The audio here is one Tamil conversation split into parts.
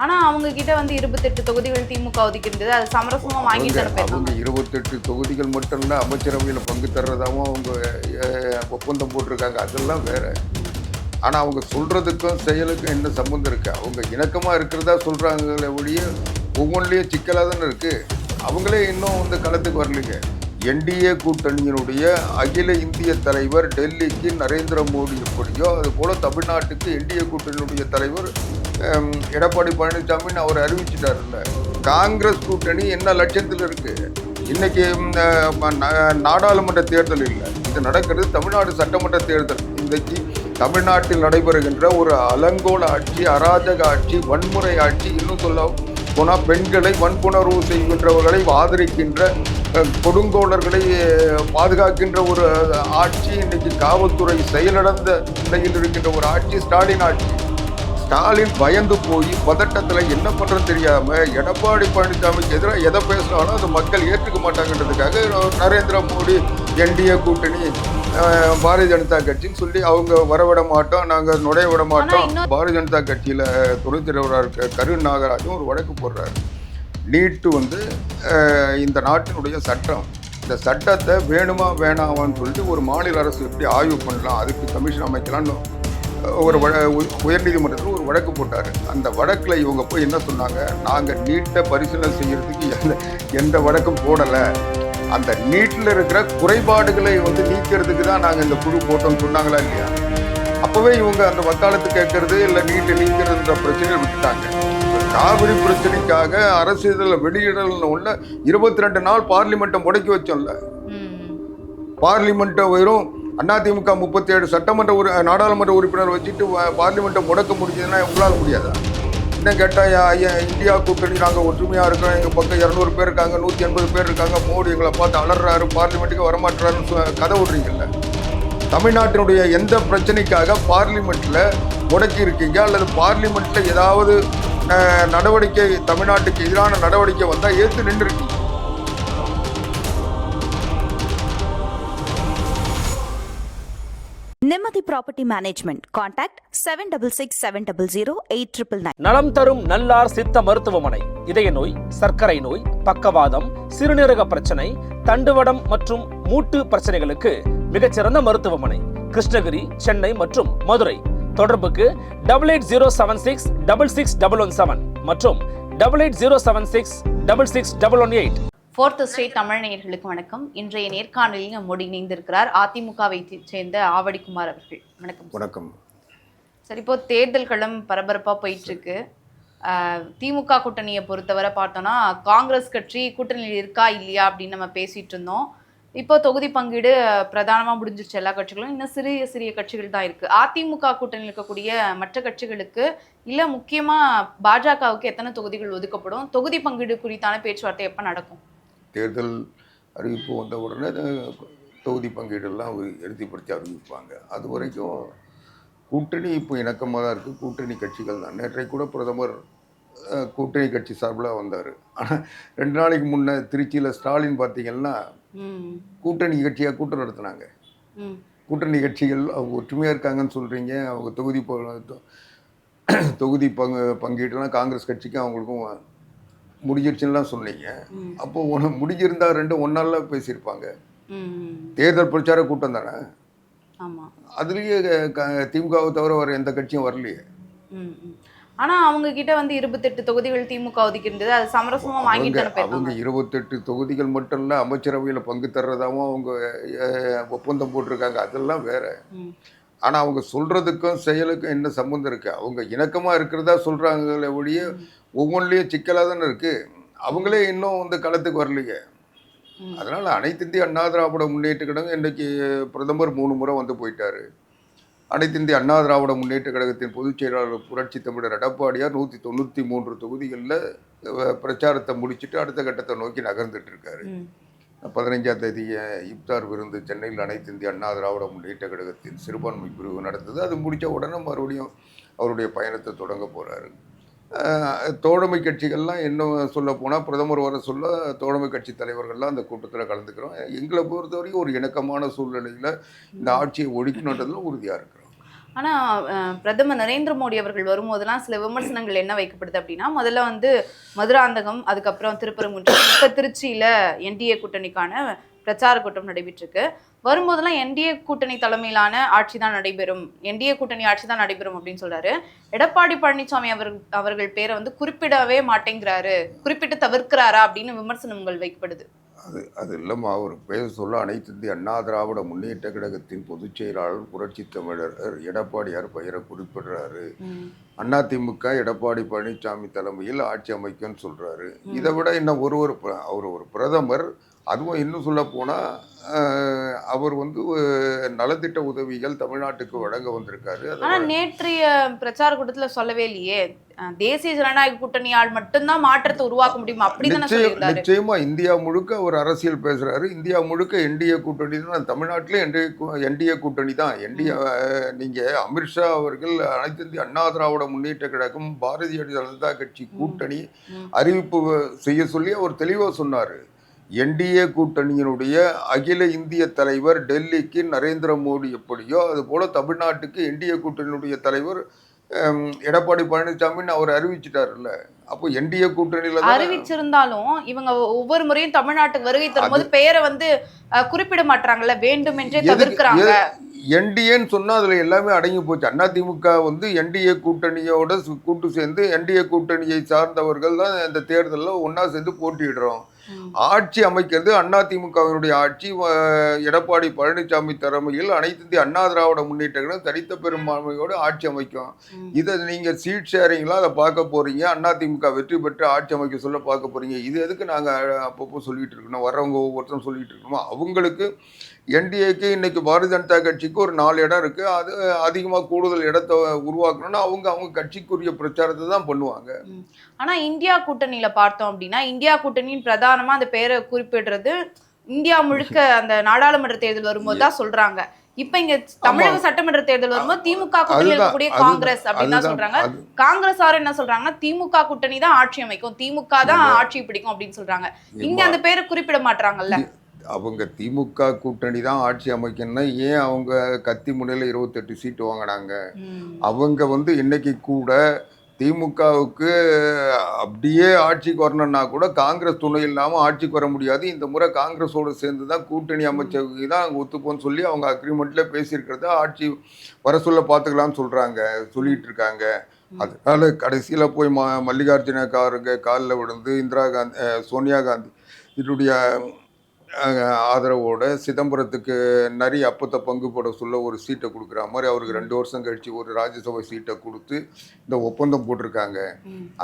ஆனால் அவங்க கிட்ட வந்து 28 தொகுதிகள் திமுக ஒதுக்கியிருந்தது, அது சமரசமாக வாங்கி தர அவங்க 28 தொகுதிகள் மட்டும் இல்லை, அமைச்சரவையில் பங்கு தர்றதாகவும் அவங்க ஒப்பந்தம் போட்டிருக்காங்க. அதெல்லாம் வேற. ஆனால் அவங்க சொல்றதுக்கும் செயலுக்கும் என்ன சம்மந்தம் இருக்கு? அவங்க இணக்கமாக இருக்கிறதா சொல்றாங்களே ஒழிய ஒவ்வொன்றிலையும் சிக்கலாக தானே இருக்கு. அவங்களே இன்னும் வந்து களத்துக்கு வரலைங்க. என்டிஏ கூட்டணியினுடைய அகில இந்திய தலைவர் டெல்லிக்கு நரேந்திர மோடி எப்படியோ அதுபோல தமிழ்நாட்டுக்கு என்டிஏ கூட்டணியினுடைய தலைவர் எடப்பாடி பழனிசாமின்னு அவர் அறிவிச்சிட்டாருல்ல. காங்கிரஸ் கூட்டணி என்ன லட்சத்தில் இருக்கு? இன்னைக்கு நாடாளுமன்ற தேர்தல் இல்லை, இது நடக்கிறது தமிழ்நாடு சட்டமன்ற தேர்தல். இன்றைக்கு தமிழ்நாட்டில் நடைபெறுகின்ற ஒரு அலங்கோல ஆட்சி, அராஜக ஆட்சி, வன்முறை ஆட்சி, இன்னும் சொல்ல போனால் பெண்களை வன்புணர்வு செய்கின்றவர்களை ஆதரிக்கின்ற கொடுங்கோளர்களை பாதுகாக்கின்ற ஒரு ஆட்சி, இன்னைக்கு காவல்துறை செயலிழந்த நிலையில் இருக்கின்ற ஒரு ஆட்சி ஸ்டாலின் ஆட்சி. ஸ்டாலின் பயந்து போய் பதட்டத்தில் என்ன பண்ணுறது தெரியாமல் எடப்பாடி பழனிசாமிக்கு எதிராக எதை பேசினாலும் அது மக்கள் ஏற்றுக்க மாட்டாங்கன்றதுக்காக நரேந்திர மோடி என்டிஏ கூட்டணி பாரதிய ஜனதா கட்சின்னு சொல்லி அவங்க வரவிட மாட்டோம், நாங்கள் நுழைய விட மாட்டோம். பாரதிய ஜனதா கட்சியில் துணைத் தலைவராக இருக்க கரு நாகராஜும் ஒரு வழக்கு போடுறாரு. நீட்டு வந்து இந்த நாட்டினுடைய சட்டம், இந்த சட்டத்தை வேணுமா வேணாமான்னு சொல்லிட்டு ஒரு மாநில அரசு எப்படி ஆய்வு பண்ணலாம், அதுக்கு கமிஷன் அமைக்கலான்னு ஒரு உயர்நீதிமன்றத்தில் ஒரு வழக்கு போட்டார். அந்த வழக்கில் இவங்க போய் என்ன சொன்னாங்க, நாங்கள் நீட்டை பரிசீலனை செய்யறதுக்கு எந்த வழக்கும் போடலை, அந்த நீட்டில் இருக்கிற குறைபாடுகளை வந்து நீக்கிறதுக்கு தான் நாங்கள் இந்த குழு போட்டோம்னு சொன்னாங்களா இல்லையா? அப்போவே இவங்க அந்த வக்காலத்து கேட்கறது இல்லை நீட்டை நீக்கிறதுன்ற பிரச்சனையை விட்டுட்டாங்க. காவிரி பிரச்சனைக்காக அரசியலில் வெளியிடல உள்ள 22 நாள் பார்லிமெண்ட்டை முடக்கி வச்சோம்ல. பார்லிமெண்ட்டை வெறும் அதிமுக 37 சட்டமன்ற நாடாளுமன்ற உறுப்பினர் வச்சுட்டு பார்லிமெண்ட்டை முடக்க முடிஞ்சதுன்னா உங்களால் முடியாதா? இன்னும் கேட்டால் இந்தியா கூட்டணி நாங்கள் ஒற்றுமையாக இருக்கோம், எங்கள் பக்கம் 200 பேர் இருக்காங்க, 180 பேர் இருக்காங்க, மோடி எங்களை பார்த்து அலறாரு, பார்லிமெண்ட்டுக்கு வரமாட்டாருன்னு கதை விடுறீங்கல்ல. தமிழ்நாட்டினுடைய எந்த பிரச்சனைக்காக பார்லிமெண்ட்டில் முடக்கி இருக்கீங்க, அல்லது பார்லிமெண்ட்டில் ஏதாவது நடவடிக்கை தமிழ்நாட்டுக்கு எதிரான நடவடிக்கை வந்தால் ஏற்று நின்றுருக்கீங்க. நிம்மதி ப்ராப்பர்ட்டி மேனேஜ்மெண்ட். கான்டாக்ட் 7667008999. நலம் தரும் நல்லார் சித்த மருத்துவமனை. இதய நோய், சர்க்கரை நோய், பக்கவாதம், சிறுநீரக பிரச்சனை, தண்டுவடம் மற்றும் மூட்டு பிரச்சனைகளுக்கு மிகச்சிறந்த மருத்துவமனை. கிருஷ்ணகிரி, சென்னை மற்றும் மதுரை. தொடர்புக்கு 8807666117 மற்றும் 8807666118. ஃபோர்த் ஸ்டேட் தமிழ் நேயர்களுக்கு வணக்கம். இன்றைய நேர்காணலில் நம்மோடு இணைந்திருக்கிறார் அதிமுகவை சேர்ந்த ஆவடிக்குமார் அவர்கள். வணக்கம். வணக்கம் சரி, இப்போ தேர்தல் களம் பரபரப்பாக போயிட்டு இருக்கு. திமுக கூட்டணியை பொறுத்தவரை பார்த்தோம்னா காங்கிரஸ் கட்சி கூட்டணியில் இருக்கா இல்லையா அப்படின்னு நம்ம பேசிட்டு இருந்தோம். இப்போ தொகுதி பங்கீடு பிரதானமாக முடிஞ்சிருச்சு எல்லா கட்சிகளும், இன்னும் சிறிய சிறிய கட்சிகள் தான் இருக்கு. அதிமுக கூட்டணியில் இருக்கக்கூடிய மற்ற கட்சிகளுக்கு இல்லை முக்கியமாக பாஜகவுக்கு எத்தனை தொகுதிகள் ஒதுக்கப்படும்? தொகுதி பங்கீடு குறித்தான பேச்சுவார்த்தை எப்போ நடக்கும்? தேர்தல் அறிவிப்பு வந்த உடனே தொகுதி பங்கீடெல்லாம் இறுதிப்படுத்தி அறிவிப்பாங்க. அது வரைக்கும் கூட்டணி இப்போ இணக்கமாக தான் இருக்குது. கூட்டணி கட்சிகள் தான். நேற்றைக்கு கூட பிரதமர் கூட்டணி கட்சி சார்பில் வந்தார். ஆனால் 2 நாளைக்கு முன்னே திருச்சியில் ஸ்டாலின் பார்த்தீங்கன்னா கூட்டணி கட்சியாக கூட்டம் நடத்தினாங்க. கூட்டணி கட்சிகள் அவங்க ஒற்றுமையாக இருக்காங்கன்னு சொல்கிறீங்க, அவங்க தொகுதி பங்கீடுலாம் காங்கிரஸ் கட்சிக்கும் அவங்களுக்கும் முடிஞ்சிருச்சுலாம் சொன்னீங்க. அப்போ முடிஞ்சிருந்தா 2 ஒன்னால பேசியிருப்பாங்க. தேர்தல் பிரச்சார கூட்டம் தானே. அதுலேயே திமுகவை தவிர வர எந்த கட்சியும் வரலையே. ஆனால் அவங்க கிட்ட வந்து 28 தொகுதிகள் திமுக ஒதுக்கியிருந்தது, அது சமரசமாக வாங்கி தர. அவங்க 28 தொகுதிகள் மட்டும் இல்லை, அமைச்சரவையில் பங்கு தர்றதாகவும் அவங்க ஒப்பந்தம் போட்டிருக்காங்க. அதெல்லாம் வேற. ஆனால் அவங்க சொல்றதுக்கும் செயலுக்கும் என்ன சம்மந்தம் இருக்கு? அவங்க இணக்கமாக இருக்கிறதா சொல்றாங்களே ஒழிய ஒவ்வொன்றிலையும் சிக்கலாக தானே இருக்கு. அவங்களே இன்னும் வந்து களத்துக்கு வரலைங்க. அதனால அனைத்து இந்திய அண்ணா திராவிட முன்னேற்ற கழகம் இன்னைக்கு பிரதமர் 3 முறை வந்து போயிட்டாரு. அனைத்து இந்திய அண்ணா திராவிட முன்னேற்ற கழகத்தின் பொதுச் செயலாளர் புரட்சி தமிழர் எடப்பாடியார் 193 தொகுதிகளில் பிரச்சாரத்தை முடிச்சுட்டு அடுத்த கட்டத்தை நோக்கி நகர்ந்துட்டு இருக்காரு. 15ஆம் தேதி இப்தார் விருந்து சென்னையில் அனைத்து இந்திய அண்ணா திராவிட முன்னேற்ற கழகத்தின் சிறுபான்மை பிரிவு நடந்தது. அது முடித்த உடனே மறுபடியும் அவருடைய பயணத்தை தொடங்க போகிறாரு. தோழமை கட்சிகள்லாம் இன்னும் சொல்ல போனால் பிரதமர் வர சொல்ல தோழமை கட்சி தலைவர்கள்லாம் அந்த கூட்டத்தில் கலந்துக்கிறோம். எங்களை பொறுத்த வரைக்கும் ஒரு இணக்கமான சூழ்நிலையில் இந்த ஆட்சியை ஒழிக்கணுன்றதுல உறுதியாக இருக்கிறோம். ஆனா பிரதமர் நரேந்திர மோடி அவர்கள் வரும்போதெல்லாம் சில விமர்சனங்கள் என்ன வைக்கப்படுது அப்படின்னா, முதல்ல வந்து மதுராந்தகம், அதுக்கப்புறம் திருப்பரங்குன்றம், இப்ப திருச்சியில என்டிஏ கூட்டணிக்கான பிரச்சார கூட்டம் நடைபெற்றிருக்கு. வரும்போதெல்லாம் என்டிஏ கூட்டணி தலைமையிலான ஆட்சி தான் நடைபெறும், என்டிஏ கூட்டணி ஆட்சி தான் நடைபெறும் அப்படின்னு சொல்றாரு. எடப்பாடி பழனிசாமி அவர்கள் பேரை வந்து குறிப்பிடவே மாட்டேங்கிறாரு, குறிப்பிட்டு தவிர்க்கிறாரா அப்படின்னு விமர்சனங்கள் வைக்கப்படுது. அது இல்லாமல் அவர் பேச சொல்ல அனைத்து இந்திய அண்ணா திராவிட முன்னேற்ற கழகத்தின் பொதுச் செயலாளர் புரட்சி தமிழர் எடப்பாடியார் பெயரை குறிப்பிடுறாரு. அதிமுக எடப்பாடி பழனிசாமி தலைமையில் ஆட்சி அமைக்கும்னு சொல்றாரு. இதை விட இன்னும் அவர் ஒரு பிரதமர், அதுவும் இன்னும் சொல்ல போனா அவர் வந்து நலத்திட்ட உதவிகள் தமிழ்நாட்டுக்கு வழங்க வந்திருக்காரு. ஆனா நேற்றைய பிரச்சார கூட்டத்துல சொல்லவே இல்லையே, தேசிய ஜனநாயக கூட்டணியால் மட்டும்தான் மாற்றத்தை உருவாக்க முடியும் அப்படின்னு சொல்லியிருந்தாரு. நிச்சயமா இந்தியா முழுக்க அவர் அரசியல் பேசுறாரு. இந்தியா முழுக்க என்டிஏ கூட்டணி தான், தமிழ்நாட்டிலே என்டிஏ கூட்டணி தான். நீங்க அமித்ஷா அவர்கள் அனைத்து இந்திய அண்ணா திராவிட முன்னேற்ற கழகம் பாரதிய ஜனதா கட்சி கூட்டணி அறிவிப்பு செய்ய சொல்லி அவர் தெளிவா சொன்னாரு. என்டிஏ கூட்டணியினுடைய அகில இந்திய தலைவர் டெல்லிக்கு நரேந்திர மோடி எப்படியோ அது போல தமிழ்நாட்டுக்கு என்டிஏ கூட்டணியினுடைய தலைவர் எடப்பாடி பழனிசாமின்னு அவர் அறிவிச்சிட்டாருல்ல. அப்போ என்டிஏ கூட்டணியில அறிவிச்சிருந்தாலும் இவங்க ஒவ்வொரு முறையும் தமிழ்நாட்டுக்கு வருகை தரும்போது பெயரை வந்து குறிப்பிட மாட்டாங்கல்ல, வேண்டும் என்றே தவிர்க்கிறாங்க. என்டிஏன்னு சொன்னா அதுல எல்லாமே அடங்கி போச்சு. அதிமுக வந்து என்டிஏ கூட்டணியோட கூட்டு சேர்ந்து என்டிஏ கூட்டணியை சார்ந்தவர்கள் தான் இந்த தேர்தலில் ஒன்னா சேர்ந்து போட்டியிடுறோம். ஆட்சி அமைக்கிறது அதிமுகவினுடைய ஆட்சி. எடப்பாடி பழனிசாமி தலைமையில் அனைத்து இந்திய அண்ணா திராவிட முன்னேற்ற கழகம் தனித்த பெரும்பான்மையோடு ஆட்சி அமைக்கும். இதை நீங்க சீட் ஷேரிங்லாம் அதை பார்க்க போறீங்க. அதிமுக வெற்றி பெற்று ஆட்சி அமைக்க சொல்ல பார்க்க போறீங்க. இது எதுக்கு நாங்க அப்பப்போ சொல்லிட்டு இருக்கணும், வர்றவங்க ஒவ்வொருத்தரும் சொல்லிட்டு இருக்கணுமோ? அவங்களுக்கு என்டிஏக்கு இன்னைக்கு பாரதிய ஜனதா கட்சிக்கு ஒரு 4 இடம் இருக்கு. அது அதிகமாக கூடுதல் இடத்தை உருவாக்கணும்னா அவங்க கட்சிக்குரிய பிரச்சாரத்தை தான் பண்ணுவாங்க. ஆனா இந்தியா கூட்டணியில பார்த்தோம் அப்படின்னா, இந்தியா கூட்டணியின் பிரதானமா அந்த பேரை குறிப்பிடுறது இந்தியா முழுக்க அந்த நாடாளுமன்ற தேர்தல் வரும்போது தான் சொல்றாங்க. இப்ப இங்க தமிழக சட்டமன்ற தேர்தல் வரும்போது திமுக கூட்டணியில் இருக்கக்கூடிய காங்கிரஸ் அப்படின்னு தான் சொல்றாங்க. காங்கிரஸ் ஆறு என்ன சொல்றாங்கன்னா, திமுக கூட்டணி தான் ஆட்சி அமைக்கும், திமுக தான் ஆட்சி பிடிக்கும் அப்படின்னு சொல்றாங்க. இங்க அந்த பேரை குறிப்பிட மாட்டாங்கல்ல. அவங்க திமுக கூட்டணி தான் ஆட்சி அமைக்கணும்னா ஏன் அவங்க கத்தி முனையில் 28 சீட்டு வாங்கினாங்க? அவங்க வந்து இன்னைக்கு கூட திமுகவுக்கு அப்படியே ஆட்சிக்கு வரணும்னா கூட காங்கிரஸ் துணை இல்லாமல் ஆட்சிக்கு வர முடியாது. இந்த முறை காங்கிரஸோடு சேர்ந்து தான் கூட்டணி அமைச்சருக்கு தான் அங்கே ஒத்துப்போன்னு சொல்லி அவங்க அக்ரிமெண்ட்ல பேசியிருக்கிறத ஆட்சி வர சொல்ல பார்த்துக்கலாம்னு சொல்லிட்டு இருக்காங்க. அதனால கடைசியில் போய் மல்லிகார்ஜுன காலில் விழுந்து இந்திரா காந்தி, சோனியா காந்தி இதனுடைய ஆதரவோட சிதம்பரத்துக்கு நிறைய அப்பத்தை பங்கு போட சொல்ல ஒரு சீட்டை கொடுக்குற மாதிரி அவருக்கு 2 வருஷம் கழிச்சு ஒரு ராஜ்யசபா சீட்டை கொடுத்து இந்த ஒப்பந்தம் போட்டிருக்காங்க.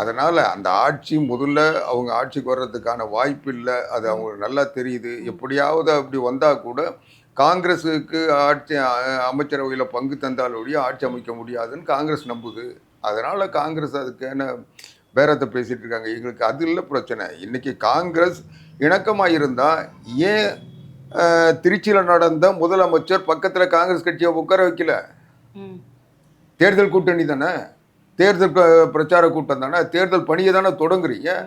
அதனால அந்த ஆட்சி முதல்ல அவங்க ஆட்சிக்கு வர்றதுக்கான வாய்ப்பு இல்லை. அது அவங்களுக்கு நல்லா தெரியுது. எப்படியாவது அப்படி வந்தா கூட காங்கிரஸுக்கு ஆட்சி அமைச்சரவையில் பங்கு தந்தாலொழிய ஆட்சி அமைக்க முடியாதுன்னு காங்கிரஸ் நம்புது. அதனால காங்கிரஸ் அதுக்கான பேரத்தை பேசிட்டு இருக்காங்க. எங்களுக்கு அது இல்லை பிரச்சனை. இன்னைக்கு காங்கிரஸ் இணக்கமாக இருந்தால் ஏன் திருச்சியில் நடந்த முதலமைச்சர் பக்கத்தில் காங்கிரஸ் கட்சியை உட்கார வைக்கல? தேர்தல் கூட்டணி தானே, தேர்தல் பிரச்சார கூட்டம் தானே, தேர்தல் பணியை தானே தொடங்குறீங்க.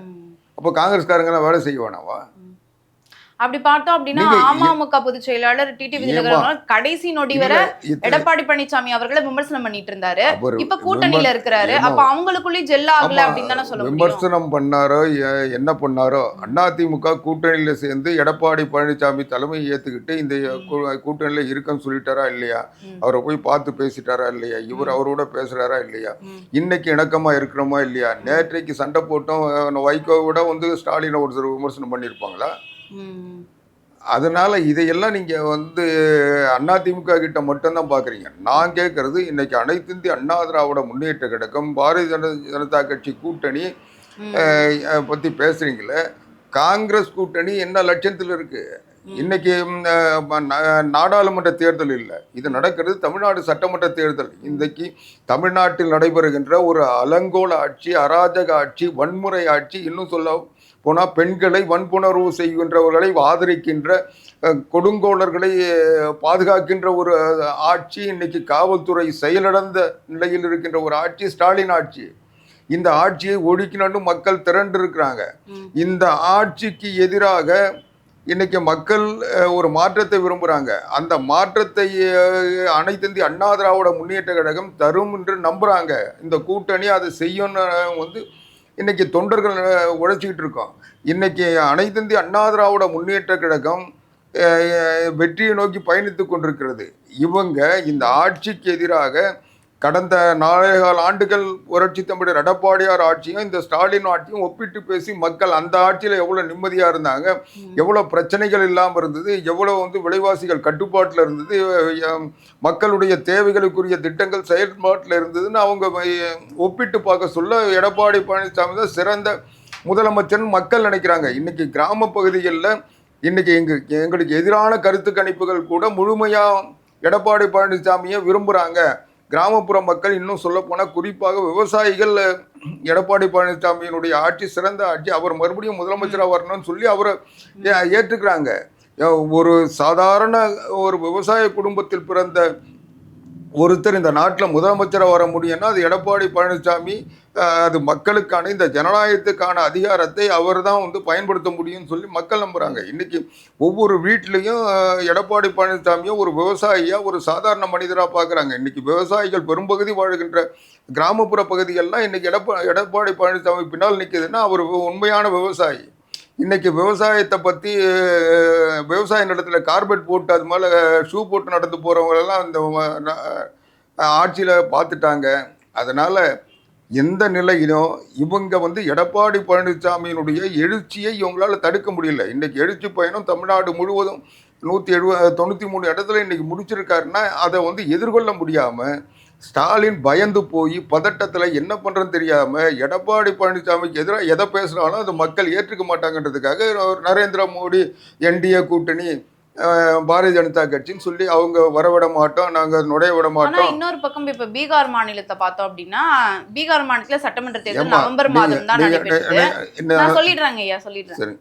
அப்போ காங்கிரஸ்காரங்களாம் வேலை செய்ய வேணாவா? அப்படி பார்த்தோம் அப்படின்னா அமமுக பொதுச் செயலாளர் டிடிவி தினகரன் கடைசி நொடி வரை எடப்பாடி பழனிசாமி அவர்களை விமர்சனம் பண்ணிட்டு இருந்தாரு. இப்ப கூட்டணியில இருக்கிறாரு. அப்ப அவங்களுக்குள்ளேயும் ஜெல் ஆகல அப்படின்னு தானே சொல்ல முடியும். விமர்சனம் பண்ணாரோ என்ன பண்ணாரோ, அதிமுக கூட்டணியில சேர்ந்து எடப்பாடி பழனிசாமி தலைமையை ஏத்துக்கிட்டு இந்த கூட்டணியில இருக்குன்னு சொல்லிட்டாரா இல்லையா? அவரை போய் பார்த்து பேசிட்டாரா இல்லையா? இவர் அவரோட பேசுறாரா இல்லையா? இன்னைக்கு இணக்கமா இருக்கிறோமா இல்லையா? நேற்றைக்கு சண்டை போட்டோம் வைகோவோட வந்து ஸ்டாலினை ஒருத்தர் விமர்சனம் பண்ணியிருப்பாங்களா? அதனால இதையெல்லாம் நீங்க வந்து அதிமுக கிட்ட மட்டும்தான் பாக்குறீங்க. நான் கேட்கறது, இன்னைக்கு அனைத்து இந்திய அண்ணா திராவிட முன்னேற்ற கழகம் பாரதிய ஜனதா கட்சி கூட்டணி பத்தி பேசுறீங்களே, காங்கிரஸ் கூட்டணி என்ன லட்சத்தில் இருக்கு? இன்னைக்கு நாடாளுமன்ற தேர்தல் இல்லை, இது நடக்கிறது தமிழ்நாடு சட்டமன்ற தேர்தல். இன்றைக்கு தமிழ்நாட்டில் நடைபெறுகின்ற ஒரு அலங்கோல ஆட்சி, அராஜக ஆட்சி, வன்முறை ஆட்சி, இன்னும் சொல்ல போனால் பெண்களை வன்புணர்வு செய்கின்றவர்களை ஆதரிக்கின்ற, கொடுங்கோளர்களை பாதுகாக்கின்ற ஒரு ஆட்சி, இன்னைக்கு காவல்துறை செயலிழந்த நிலையில் இருக்கின்ற ஒரு ஆட்சி ஸ்டாலின் ஆட்சி. இந்த ஆட்சியை ஒழிக்கணும்னு மக்கள் திரண்டு இருக்கிறாங்க. இந்த ஆட்சிக்கு எதிராக இன்னைக்கு மக்கள் ஒரு மாற்றத்தை விரும்புகிறாங்க. அந்த மாற்றத்தை அனைத்து இந்திய அண்ணா திராவிட முன்னேற்ற கழகம் தரும் என்று நம்புகிறாங்க. இந்த கூட்டணி அதை செய்யும்னு வந்து இன்னைக்கு தொண்டர்கள் உழைச்சிக்கிட்டு இருக்கோம். இன்னைக்கு அனைத்து இந்திய அண்ணா திராவிட முன்னேற்ற கழகம் வெற்றியை நோக்கி பயணித்து கொண்டிருக்கிறது. இவங்க இந்த ஆட்சிக்கு எதிராக கடந்த 4 ஆண்டுகள் புரட்சி தமிழர் எடப்பாடியார் ஆட்சியும் இந்த ஸ்டாலின் ஆட்சியும் ஒப்பிட்டு பேசி மக்கள் அந்த ஆட்சியில் எவ்வளோ நிம்மதியாக இருந்தாங்க, எவ்வளோ பிரச்சனைகள் இல்லாமல் இருந்தது, எவ்வளோ வந்து விலைவாசிகள் கட்டுப்பாட்டில் இருந்தது, மக்களுடைய தேவைகளுக்குரிய திட்டங்கள் செயல்பாட்டில் இருந்ததுன்னு அவங்க ஒப்பிட்டு பார்க்க சொல்ல எடப்பாடி பழனிசாமி தான் சிறந்த முதலமைச்சர்னு மக்கள் நினைக்கிறாங்க. இன்னைக்கு கிராம பகுதிகளில் இன்னைக்கு எங்களுக்கு எதிரான கருத்து கணிப்புகள் கூட முழுமையாக எடப்பாடி பழனிசாமியை விரும்புகிறாங்க. கிராமப்புற மக்கள் இன்னும் சொல்லப்போனால் குறிப்பாக விவசாயிகள் எடப்பாடி பழனிசாமியினுடைய ஆட்சி சிறந்த ஆட்சி, அவர் மறுபடியும் முதலமைச்சராக வரணும்னு சொல்லி அவரை ஏற்றுக்கிறாங்க. ஒரு சாதாரண ஒரு விவசாய குடும்பத்தில் பிறந்த ஒருத்தர் இந்த நாட்டில் முதலமைச்சராக வர முடியும்னா அது எடப்பாடி பழனிசாமி. அது மக்களுக்கான இந்த ஜனநாயகத்துக்கான அதிகாரத்தை அவர் தான் வந்து பயன்படுத்த முடியும்னு சொல்லி மக்கள் நம்புகிறாங்க. இன்றைக்கி ஒவ்வொரு வீட்லேயும் எடப்பாடி பழனிசாமியும் ஒரு விவசாயியாக ஒரு சாதாரண மனிதராக பார்க்குறாங்க. இன்றைக்கி விவசாயிகள் பெரும்பகுதி வாழ்கின்ற கிராமப்புற பகுதிகளெலாம் இன்றைக்கி எடப்பாடி பழனிசாமி பின்னால் நிற்குதுன்னா அவர் உண்மையான விவசாயி. இன்றைக்கி விவசாயத்தை பற்றி விவசாய நிலத்தில் கார்பெட் போட்டு அது மேலே ஷூ போட்டு நடந்து போகிறவங்களெல்லாம் இந்த ஆட்சியில் பார்த்துட்டாங்க. அதனால் எந்த நிலையிலும் இவங்க வந்து எடப்பாடி பழனிசாமியினுடைய எழுச்சியை இவங்களால் தடுக்க முடியல. இன்றைக்கி எழுச்சி பயணம் தமிழ்நாடு முழுவதும் 193 இடத்துல இன்றைக்கி முடிச்சிருக்காருன்னா அதை வந்து எதிர்கொள்ள முடியாமல் ஸ்டாலின் பயந்து போய் பதட்டத்தில் என்ன பண்ணுறதுன்னு தெரியாமல் எடப்பாடி பழனிசாமிக்கு எதிராக எதை பேசுகிறாலும் அது மக்கள் ஏற்றுக்க மாட்டாங்கன்றதுக்காக நரேந்திர மோடி என்டிஏ கூட்டணி பாரதிய ஜனதா கட்சின்னு சொல்லி அவங்க வரவிட மாட்டோம், நாங்கள் நுழைய விட மாட்டோம். இன்னொரு பக்கம் இப்ப பீகார் மாநிலத்தை பார்த்தோம் அப்படின்னா பீகார் மாநிலத்துல சட்டமன்ற தேர்தல் நவம்பர் மாதம் தான் நடைபெற்றது. சொல்லிடுறாங்க ஐயா, சொல்லிடுறேன்.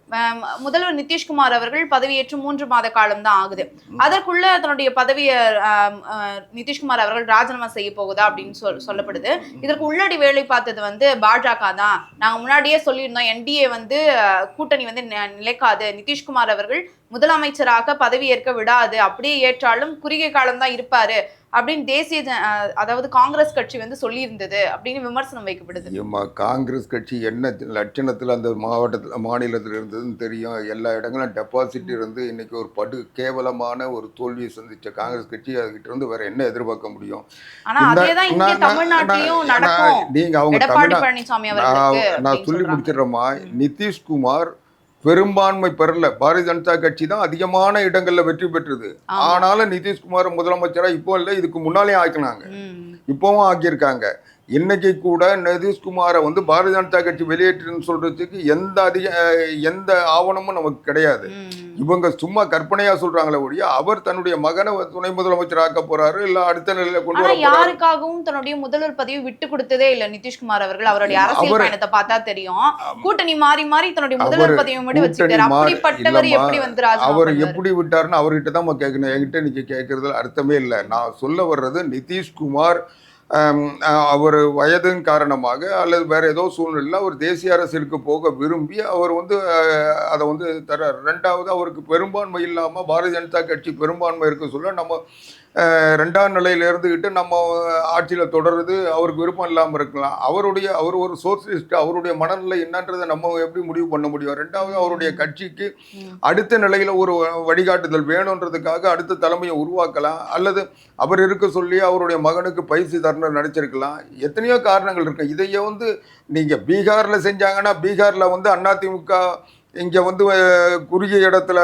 முதல்வர் நிதிஷ்குமார் அவர்கள் பதவியேற்று 3 மாத காலம் தான் ஆகுது. அதற்குள்ள தன்னுடைய பதவியை நிதிஷ்குமார் அவர்கள் ராஜினாமா செய்ய போகுதா அப்படின்னு சொல்லப்படுது. இதற்கு உள்ளடி வேலை பார்த்தது வந்து பாஜக தான். நாங்க முன்னாடியே சொல்லியிருந்தோம் என்டிஏ வந்து கூட்டணி வந்து நிலைக்காது, நிதிஷ்குமார் அவர்கள் முதலமைச்சராக பதவி ஏற்க விடாது, அப்படியே ஏற்றாலும் குறுகிய காலம் தான் இருப்பாரு அப்படின்னு தேசிய அதாவது காங்கிரஸ் கட்சி வந்து சொல்லியிருந்தது அப்படின்னு விமர்சனம் வைக்கப்படுது. காங்கிரஸ் கட்சி என்ன லட்சணத்தில் அந்த மாநிலத்தில் இருந்ததுன்னு தெரியும். எல்லா இடங்களும் டெபாசிட் இருந்து இன்னைக்கு ஒரு கேவலமான ஒரு தோல்வியை சந்திச்ச காங்கிரஸ் கட்சி அதுகிட்ட இருந்து வேற என்ன எதிர்பார்க்க முடியும்? ஆனா அதேதான் இங்க தமிழ்நாட்டிலும் நடக்கும். நீங்க அவங்க எடப்பாடி பழனிசாமி அவர்களுக்கு நான் சொல்லி முடிச்சிடுறேமா, நிதிஷ்குமார் பெரும்பான்மை பெறல. பாரதிய ஜனதா கட்சி தான் அதிகமான இடங்கள்ல வெற்றி பெற்றது. ஆனாலும் நிதிஷ்குமார் முதலமைச்சரா இப்போ இல்லை, இதுக்கு முன்னாலே ஆக்கினாங்க, இப்பவும் ஆக்கியிருக்காங்க. இன்னைக்கு கூட நிதிஷ்குமாரை வந்து பாரதிய ஜனதா கட்சி வெளியேற்றுன்னு சொல்றதுக்கு எந்த ஆவணமும் நமக்கு கிடையாது. இவங்க சும்மா கற்பனையா சொல்றாங்களே ஒழிய அவர் தன்னுடைய மகனை துணை முதலமைச்சர் ஆக்க போறாரு இல்ல அடுத்த நிலையில கொண்டு வர யாருக்காகவும் தன்னுடைய முதல்வர் பதவி விட்டு கொடுத்ததே இல்ல நிதிஷ்குமார் அவர்கள். அவருடைய அரசியல் பயணத்தை பார்த்தா தெரியும், கூட்டணி மாறி மாறி தன்னுடைய முதல்வர் பதவியை மட்டும் வச்சுட்டாரு. அப்படிப்பட்டவர் எப்படி வந்து அவர் எப்படி விட்டாருன்னு அவர்கிட்ட தான் கேட்கணும், என்கிட்ட நீங்க கேட்கறதுல அர்த்தமே இல்லை. நான் சொல்ல வர்றது நிதிஷ்குமார் அவர் வயதின் காரணமாக அல்லது வேற ஏதோ சூழ்நிலை அவர் தேசிய அரசியலுக்கு போக விரும்பி அவர் வந்து அதை வந்து தர்றார். ரெண்டாவது அவருக்கு பெரும்பான்மை இல்லாமல் பாரதிய ஜனதா கட்சி பெரும்பான்மை இருக்க சொல்ல நம்ம 2ஆம் நிலையில இருந்துக்கிட்டு நம்ம ஆட்சியில் தொடர்றது அவருக்கு விருப்பம் இல்லாமல் இருக்கலாம். அவர் ஒரு சோசியலிஸ்ட், அவருடைய மனநிலை என்னன்றதை நம்ம எப்படி முடிவு பண்ண முடியும்? ரெண்டாவது அவருடைய கட்சிக்கு அடுத்த நிலையில் ஒரு வழிகாட்டுதல் வேணுன்றதுக்காக அடுத்த தலைமையை உருவாக்கலாம், அல்லது அவர் இருக்க சொல்லி அவருடைய மகனுக்கு பயிற்சி தரணும் நினைச்சிருக்கலாம். எத்தனையோ காரணங்கள் இருக்கு. இதையே வந்து நீங்கள் பீகாரில் செஞ்சாங்கன்னா பீகாரில் வந்து அதிமுக இங்கே வந்து குறுகிய இடத்துல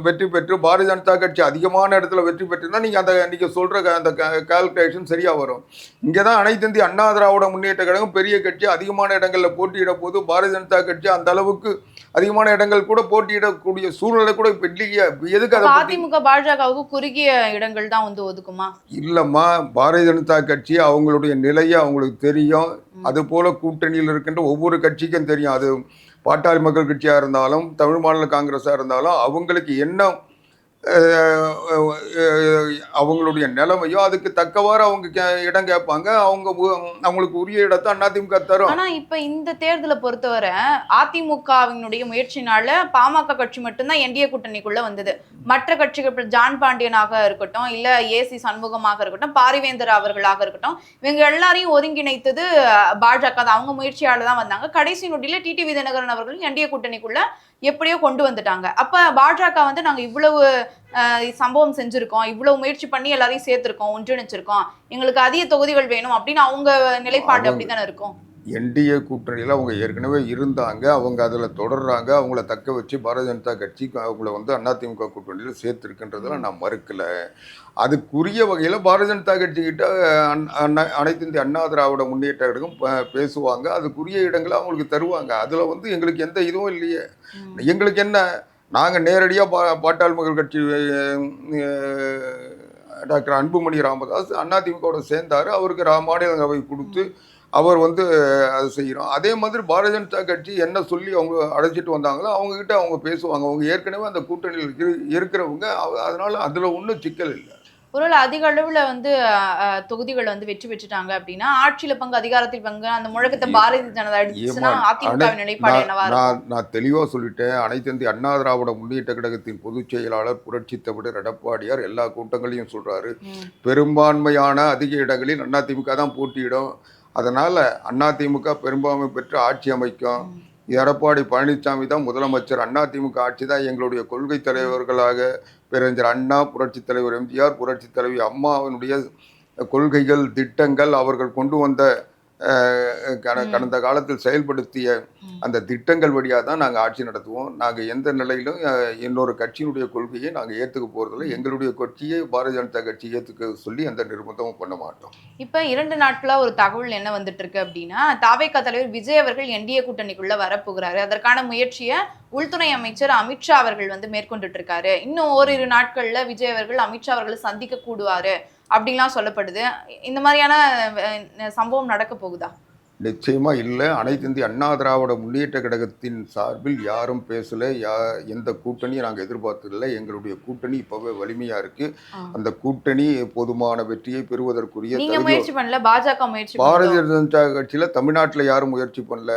வெற்றி பெற்று பாரதிய ஜனதா கட்சி அதிகமான இடத்துல வெற்றி பெற்றுனா நீங்கள் சொல்கிற அந்த கால்குலேஷன் சரியாக வரும். இங்கே தான் அனைத்து இந்திய அண்ணா திராவிட முன்னேற்ற கழகம் பெரிய கட்சி அதிகமான இடங்களில் போட்டியிட போது பாரதிய ஜனதா கட்சி அந்த அளவுக்கு அதிகமான இடங்கள் கூட போட்டியிடக்கூடிய சூழ்நிலை கூட இப்போ இல்லையா? எதுக்கு அதை அதிமுக பாஜகவுக்கு குறுகிய இடங்கள் தான் வந்து ஒதுக்குமா? இல்லைம்மா, பாரதிய ஜனதா கட்சி அவங்களுடைய நிலையை அவங்களுக்கு தெரியும். அது போல கூட்டணியில் இருக்கின்ற ஒவ்வொரு கட்சிக்கும் தெரியும். அது பாட்டாளி மக்கள் கட்சியாக இருந்தாலும் தமிழ் மாநில காங்கிரஸாக இருந்தாலும் அவங்களுக்கு என்ன அவங்களுடைய நிலைமையோ அதுக்கு தக்கவாறு அவங்க இடம் கேட்பாங்க. அவங்களுக்கு உரிய இடத்தை அதிமுக தரும். ஆனா இப்ப இந்த தேர்தலை பொறுத்தவரை அதிமுகவினுடைய முயற்சினால பாமக கட்சி மட்டும்தான் என்டிஏ கூட்டணிக்குள்ள வந்தது. மற்ற கட்சிகள் இப்ப ஜான் பாண்டியனாக இருக்கட்டும், இல்ல ஏசி சண்முகமாக இருக்கட்டும், பாரிவேந்தர் அவர்களாக இருக்கட்டும், இவங்க எல்லாரையும் ஒருங்கிணைத்தது பாஜக தான். அவங்க முயற்சியால தான் வந்தாங்க. கடைசி நொடியில டிடிவி தினகரன் அவர்கள் என்டிஏ கூட்டணிக்குள்ள எப்படியோ கொண்டு வந்துட்டாங்க. அப்ப பாஜக வந்து நாங்க இவ்வளவு சம்பவம் செஞ்சிருக்கோம், இவ்வளவு முயற்சி பண்ணி எல்லாரையும் சேர்த்திருக்கோம், ஒன்றிணைச்சிருக்கோம், எங்களுக்கு அதிக தொகுதிகள் வேணும் அப்படின்னு அவங்க நிலைப்பாடு அப்படித்தானே இருக்கும். என்டிஏ கூட்டணியில் அவங்க ஏற்கனவே இருந்தாங்க. அவங்க அதில் தொடர்றாங்க. அவங்கள தக்க வச்சு பாரதிய ஜனதா கட்சி அவங்கள அதிமுக கூட்டணியில் சேர்த்துருக்குன்றதெல்லாம் நான் மறுக்கலை. அதுக்குரிய வகையில் பாரதிய ஜனதா கட்சிக்கிட்ட அனைத்து இந்திய அண்ணா திராவிட முன்னேற்ற கழகம் பேசுவாங்க. அதுக்குரிய இடங்களை அவங்களுக்கு தருவாங்க. அதில் எங்களுக்கு எந்த இதுவும் இல்லையே. எங்களுக்கு என்ன, நாங்கள் நேரடியாக பாட்டாளி மக்கள் கட்சி டாக்டர் அன்புமணி ராமதாஸ் அதிமுகவோட சேர்ந்தார். அவருக்கு மாநிலங்களவை கொடுத்து அவர் அதை செய்கிறோம். அதே மாதிரி பாரதிய ஜனதா கட்சி என்ன சொல்லி அவங்க அழைச்சிட்டு வந்தாங்களோ அவங்ககிட்ட அவங்க பேசுவாங்க. அவங்க ஏற்கனவே அந்த கூட்டணியில் இருக்கிறவங்க. அதனால அதில் ஒன்றும் சிக்கல் இல்லை. ஒருவேளை அதிக அளவுல தொகுதிகள் வெற்றி பெற்றுட்டாங்க அப்படின்னா ஆட்சியில பங்கு, அதிகாரத்தில் பங்கு, அந்த முழக்கத்தை பாரதிய ஜனதா அடிச்சுன்னா அதிமுகவின் நிலைப்பாடு என்னவா இருக்கும்? நான் தெளிவா சொல்லிட்டேன். அனைத்து இந்திய அண்ணா திராவிட முன்னேற்ற கழகத்தின் பொதுச் செயலாளர் புரட்சி தமிழர் எடப்பாடியார் எல்லா கூட்டங்களையும் சொல்றாரு. பெரும்பான்மையான அதிக இடங்களில் அதிமுக தான் போட்டியிடும். அதனால அதிமுக பெரும்பான்மை பெற்று ஆட்சி அமைக்கும். எடப்பாடி பழனிசாமி தான் முதலமைச்சர். அதிமுக ஆட்சி தான் எங்களுடைய கொள்கை தலைவர்களாக பேரறிஞர் அண்ணா, புரட்சித் தலைவர் எம்ஜிஆர், புரட்சித் தலைவி அம்மாவினுடைய கொள்கைகள், திட்டங்கள், அவர்கள் கொண்டு வந்த கடந்த காலத்தில் செயல்படுத்திய அந்த திட்டங்கள் வழியாக தான் நாங்கள் ஆட்சி நடத்துவோம். நாங்கள் எந்த நிலையிலும் இன்னொரு கட்சியினுடைய கொள்கையை நாங்கள் ஏற்றுக்க போகிறதில்ல. எங்களுடைய கட்சியை பாரதிய ஜனதா கட்சி ஏற்றுக்க சொல்லி எந்த நிர்பந்தமும் பண்ண மாட்டோம். இப்போ 2 நாட்களா ஒரு தகவல் என்ன வந்துட்டு இருக்கு அப்படின்னா, தவேகா தலைவர் விஜய் அவர்கள் என்டிஏ கூட்டணிக்குள்ள வரப்போகிறாரு. அதற்கான முயற்சியை உள்துறை அமைச்சர் அமித்ஷா அவர்கள் மேற்கொண்டுட்டு இருக்காரு. இன்னும் ஓரிரு நாட்கள்ல விஜய் அவர்கள் அமித்ஷா அவர்களை சந்திக்க கூடுவாரு அப்படின்லாம் சொல்லப்படுது. இந்த மாதிரியான சம்பவம் நடக்க போகுதா? நிச்சயமா இல்லை. அனைத்து இந்திய அண்ணா திராவிட முன்னேற்ற கழகத்தின் சார்பில் யாரும் பேசல. எந்த கூட்டணியும் நாங்கள் எதிர்பார்த்ததில்லை. எங்களுடைய கூட்டணி இப்பவே வலிமையா இருக்கு. அந்த கூட்டணி போதுமான வெற்றியை பெறுவதற்குரிய முயற்சி பண்ணல. பாஜக முயற்சி, பாரதிய ஜனதா கட்சியில தமிழ்நாட்டில் யாரும் முயற்சி பண்ணல.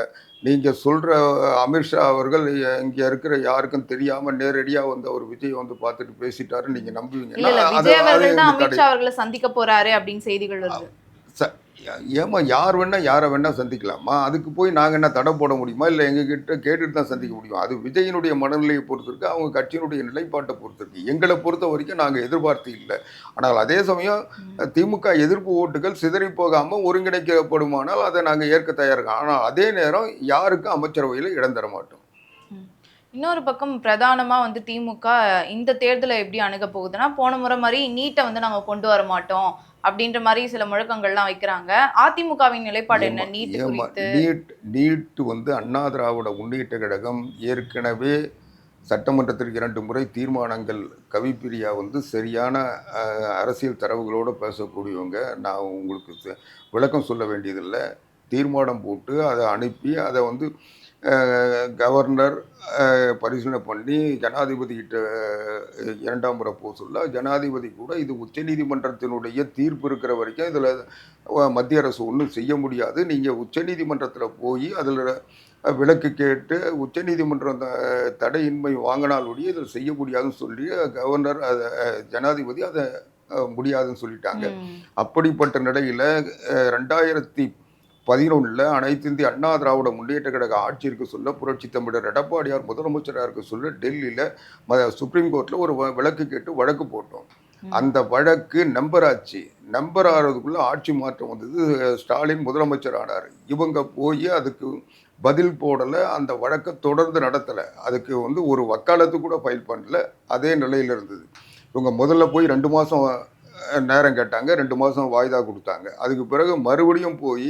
நீங்க சொல்ற அமித்ஷா அவர்கள் இங்க இருக்கிற யாருக்கும் தெரியாம நேரடியா அவர் விஜய் பார்த்துட்டு பேசிட்டாரு. நீங்க நம்புவீங்க? அமித்ஷா அவர்களை சந்திக்க போறாரு அப்படின்னு செய்திகள் வருது. ஏமா யார் வேணா யாரை வேணா சந்திக்கலாமா? அதுக்கு போய் நாங்கள் என்ன தடை போட முடியுமா? இல்லை எங்ககிட்ட கேட்டுட்டு தான் சந்திக்க முடியும். அது விஜயினுடைய மனநிலையை பொறுத்து இருக்கு, அவங்க கட்சியினுடைய நிலைப்பாட்டை பொறுத்து இருக்கு. எங்களை பொறுத்த வரைக்கும் நாங்கள் எதிர்பார்த்து இல்லை. ஆனால் அதே சமயம் திமுக எதிர்ப்பு ஓட்டுகள் சிதறி போகாமல் ஒருங்கிணைக்கப்படுமானால் அதை நாங்கள் ஏற்க தயாரிக்கோம். ஆனால் அதே நேரம் யாருக்கும் அமைச்சரவையில் இடம் தர மாட்டோம். இன்னொரு பக்கம் பிரதானமா திமுக இந்த தேர்தலை எப்படி அணுக போகுதுன்னா, போன முறை மாதிரி நீட்டை நாங்க கொண்டு வர மாட்டோம் அப்படின்ற மாதிரி சில முழக்கங்கள்லாம் வைக்கிறாங்க. அதிமுகவின் நிலைப்பாடு என்ன நீட் குறித்து? நீட் அண்ணா திராவிட முன்னேற்ற கழகம் ஏற்கனவே சட்டமன்றத்திற்கு 2 முறை தீர்மானங்கள், கவிப்பிரியா சரியான அரசியல் தரவுகளோடு பேசக்கூடியவங்க. நான் உங்களுக்கு விளக்கம் சொல்ல வேண்டியதில்லை. தீர்மானம் போட்டு அதை அனுப்பி அதை கவர்னர் பரிசீலனை பண்ணி ஜனாதிபதிகிட்ட 2ஆம் முறை போக சொல்ல, ஜனாதிபதி கூட இது உச்சநீதிமன்றத்தினுடைய தீர்ப்பு இருக்கிற வரைக்கும் இதில் மத்திய அரசு ஒன்றும் செய்ய முடியாது, நீங்கள் உச்சநீதிமன்றத்தில் போய் அதில் விலக்கு கேட்டு உச்சநீதிமன்றம் தடையின்மை வாங்கினால் ஒழிய இதில் செய்ய முடியாதுன்னு சொல்லி கவர்னர் ஜனாதிபதி அதை முடியாதுன்னு சொல்லிட்டாங்க. அப்படிப்பட்ட நிலையில் 2011 அனைத்து இந்திய அண்ணா திராவிட முன்னேற்ற கழக ஆட்சி இருக்க சொல்ல புரட்சி தமிழர் எடப்பாடியார் முதலமைச்சராக இருக்க சொல்ல டெல்லியில் சுப்ரீம் கோர்ட்டில் ஒரு விளக்கு கேட்டு வழக்கு போட்டோம். அந்த வழக்கு நம்பர் ஆச்சு. நம்பர் ஆகிறதுக்குள்ள ஆட்சி மாற்றம் வந்தது. ஸ்டாலின் முதலமைச்சர் ஆனார். இவங்க போய் அதுக்கு பதில் போடலை, அந்த வழக்கை தொடர்ந்து நடத்தலை. அதுக்கு ஒரு வக்காலத்து கூட ஃபைல் பண்ணல. அதே நிலையில் இருந்தது. இவங்க முதல்ல போய் 2 மாதம் நேரம் கேட்டாங்க, 2 மாதம் வாய்தா கொடுத்தாங்க. அதுக்கு பிறகு மறுபடியும் போய்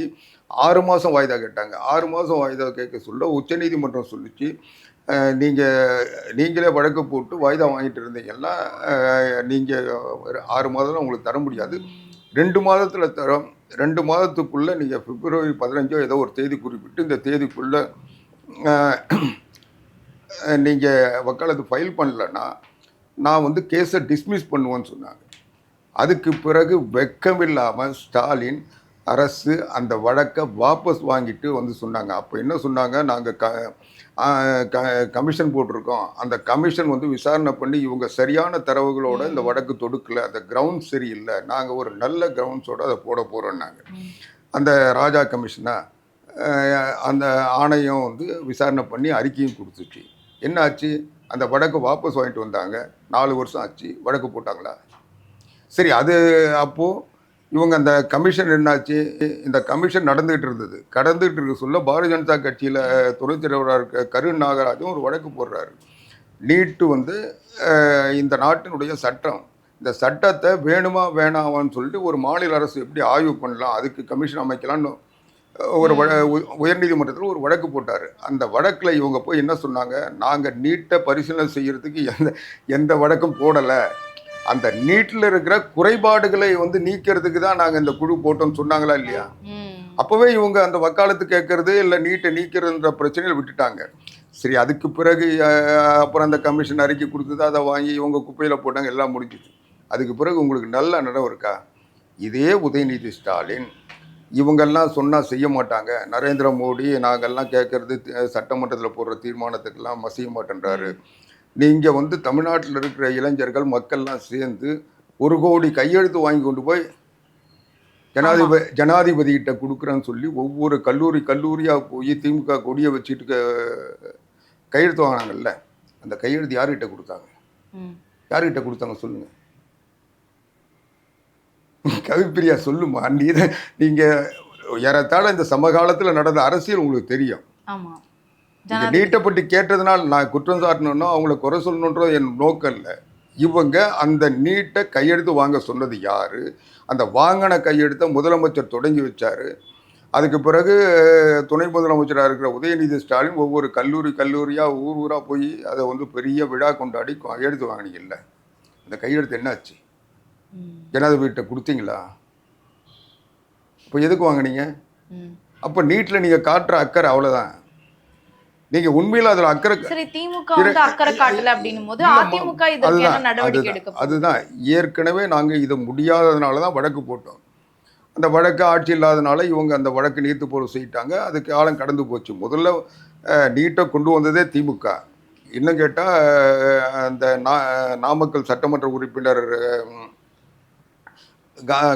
6 மாதம் வாய்தா கேட்டாங்க. 6 மாதம் வாய்தா கேட்க சொல்ல உச்சநீதிமன்றம் சொல்லிச்சு, நீங்களே வழக்கு போட்டு வாய்தா வாங்கிட்டு இருந்தீங்கன்னா நீங்கள் 6 மாதம் உங்களுக்கு தர முடியாது, 2 மாதத்தில் தரோம். 2 மாதத்துக்குள்ளே நீங்கள் பிப்ரவரி 15 ஏதோ ஒரு தேதி குறிப்பிட்டு இந்த தேதிக்குள்ளே நீங்கள் வக்காலத்து ஃபைல் பண்ணலன்னா நான் வந்து கேஸை டிஸ்மிஸ் பண்ணுவேன்னு சொன்னாங்க. அதுக்கு பிறகு வெட்கமில்லாமல் ஸ்டாலின் அரசு அந்த வழக்கை வாபஸ் வாங்கிட்டு வந்து சொன்னாங்க. அப்போ என்ன சொன்னாங்க, நாங்கள் கமிஷன் போட்டிருக்கோம், அந்த கமிஷன் வந்து விசாரணை பண்ணி இவங்க சரியான தரவுகளோட இந்த வழக்கு தொடுக்கல, அந்த கிரவுண்ட் சரியில்லை, நாங்கள் ஒரு நல்ல கிரவுண்ட்ஸோடு அதை போட போகிறோன்னாங்க. அந்த ராஜா கமிஷனை அந்த ஆணையம் வந்து விசாரணை பண்ணி அறிக்கையும் கொடுத்துச்சு. என்ன ஆச்சு, அந்த வழக்கை வாபஸ் வாங்கிட்டு வந்தாங்க. 4 வருஷம் ஆச்சு, வழக்கு போட்டாங்களா? சரி, அது அப்போது இவங்க அந்த கமிஷன் என்னாச்சு, இந்த கமிஷன் நடந்துகிட்டு இருந்தது. கடந்துகிட்டு இருக்க சொல்ல பாரதிய ஜனதா கட்சியில் துணைத் தலைவராக இருக்க கரு நாகராஜும் ஒரு வழக்கு போடுறாரு. நீட்டு வந்து இந்த நாட்டினுடைய சட்டம், இந்த சட்டத்தை வேணுமா வேணாமான்னு சொல்லிட்டு ஒரு மாநில அரசு எப்படி ஆய்வு பண்ணலாம், அதுக்கு கமிஷன் அமைக்கலான்னு ஒரு உயர்நீதிமன்றத்தில் ஒரு வழக்கு போட்டார். அந்த வழக்கில் இவங்க போய் என்ன சொன்னாங்க, நாங்கள் நீட்டை பரிசீலனை செய்யறதுக்கு எந்த வழக்கும் போடலை, அந்த நீட்டில் இருக்கிற குறைபாடுகளை வந்து நீக்கிறதுக்கு தான் நாங்கள் இந்த குழு போட்டோம்னு சொன்னாங்களா இல்லையா? அப்போவே இவங்க அந்த வக்காலத்து கேட்கறது இல்லை நீட்டை நீக்கிறதுன்ற பிரச்சனையில் விட்டுட்டாங்க. சரி, அதுக்கு பிறகு அப்புறம் அந்த கமிஷன் அறிக்கை கொடுத்தது, அதை வாங்கி இவங்க குப்பையில் போட்டாங்க, எல்லாம் முடிஞ்சிச்சு. அதுக்கு பிறகு உங்களுக்கு நல்ல நடவு இருக்கா? இதே உதயநிதி ஸ்டாலின் இவங்கெல்லாம் சொன்னால் செய்ய மாட்டாங்க, நரேந்திர மோடி நாங்கள்லாம் கேட்கறது சட்டமன்றத்தில் போடுற தீர்மானத்துக்கெல்லாம் மசிய மாட்டேன்றாரு, நீங்கள் வந்து தமிழ்நாட்டில் இருக்கிற இளைஞர்கள் மக்கள்லாம் சேர்ந்து 1 கோடி கையெழுத்து வாங்கி கொண்டு போய் ஜனாதிபதிகிட்ட கொடுக்குறேன்னு சொல்லி ஒவ்வொரு கல்லூரியாக போய் திமுக கொடியை வச்சுட்டு கையெழுத்து வாங்கினாங்கல்ல, அந்த கையெழுத்து யார்கிட்ட கொடுத்தாங்க? யார்கிட்ட கொடுத்தாங்க சொல்லுங்கள். கவிப்பிரியா சொல்லுமா, நீங்கள் ஏறத்தாழ இந்த சமகாலத்தில் நடந்த அரசியல் உங்களுக்கு தெரியும். இந்த நீட்டை பற்றி கேட்டதுனால நான் குற்றம் சாட்டணும்னா அவங்கள குறை சொல்லணுன்ற என் நோக்கம் இல்லை. இவங்க அந்த நீட்டை கையெழுத்து வாங்க சொன்னது யார்? அந்த வாங்கின கையெழுத்தை முதலமைச்சர் தொடங்கி வச்சார். அதுக்கு பிறகு துணை முதலமைச்சராக இருக்கிற உதயநிதி ஸ்டாலின் ஒவ்வொரு கல்லூரியாக ஊராக போய் அதை வந்து பெரிய விழா கொண்டாடி கையெழுத்து வாங்கினீங்கல்ல, அந்த கையெழுத்து என்னாச்சு? ஜனாதிபதிகிட்ட கொடுத்தீங்களா? இப்போ எதுக்கு வாங்கினீங்க? அப்போ நீட்டில் நீங்கள் காட்டுற அக்கறை அவ்வளோதான். நீங்க உண்மையில அதுல அக்கறை, சரி, திமுக வந்து அக்கறை காட்டல அப்படிங்கும்போது அதிமுக இதற்கு என்ன நடவடிக்கை எடுக்கும்? அதுதான் ஏற்கனவே நாங்க இதை முடியாததுனால தான் வழக்கு போட்டோம். அந்த வழக்கு ஆட்சி இல்லாதனால இவங்க அந்த வழக்கு நீர்த்து போட செய்யிட்டாங்க. அதுக்கு காலம் கடந்து போச்சு. முதல்ல நீட்டை கொண்டு வந்ததே திமுக. இன்னும் கேட்டால் அந்த நாமக்கல் சட்டமன்ற உறுப்பினர்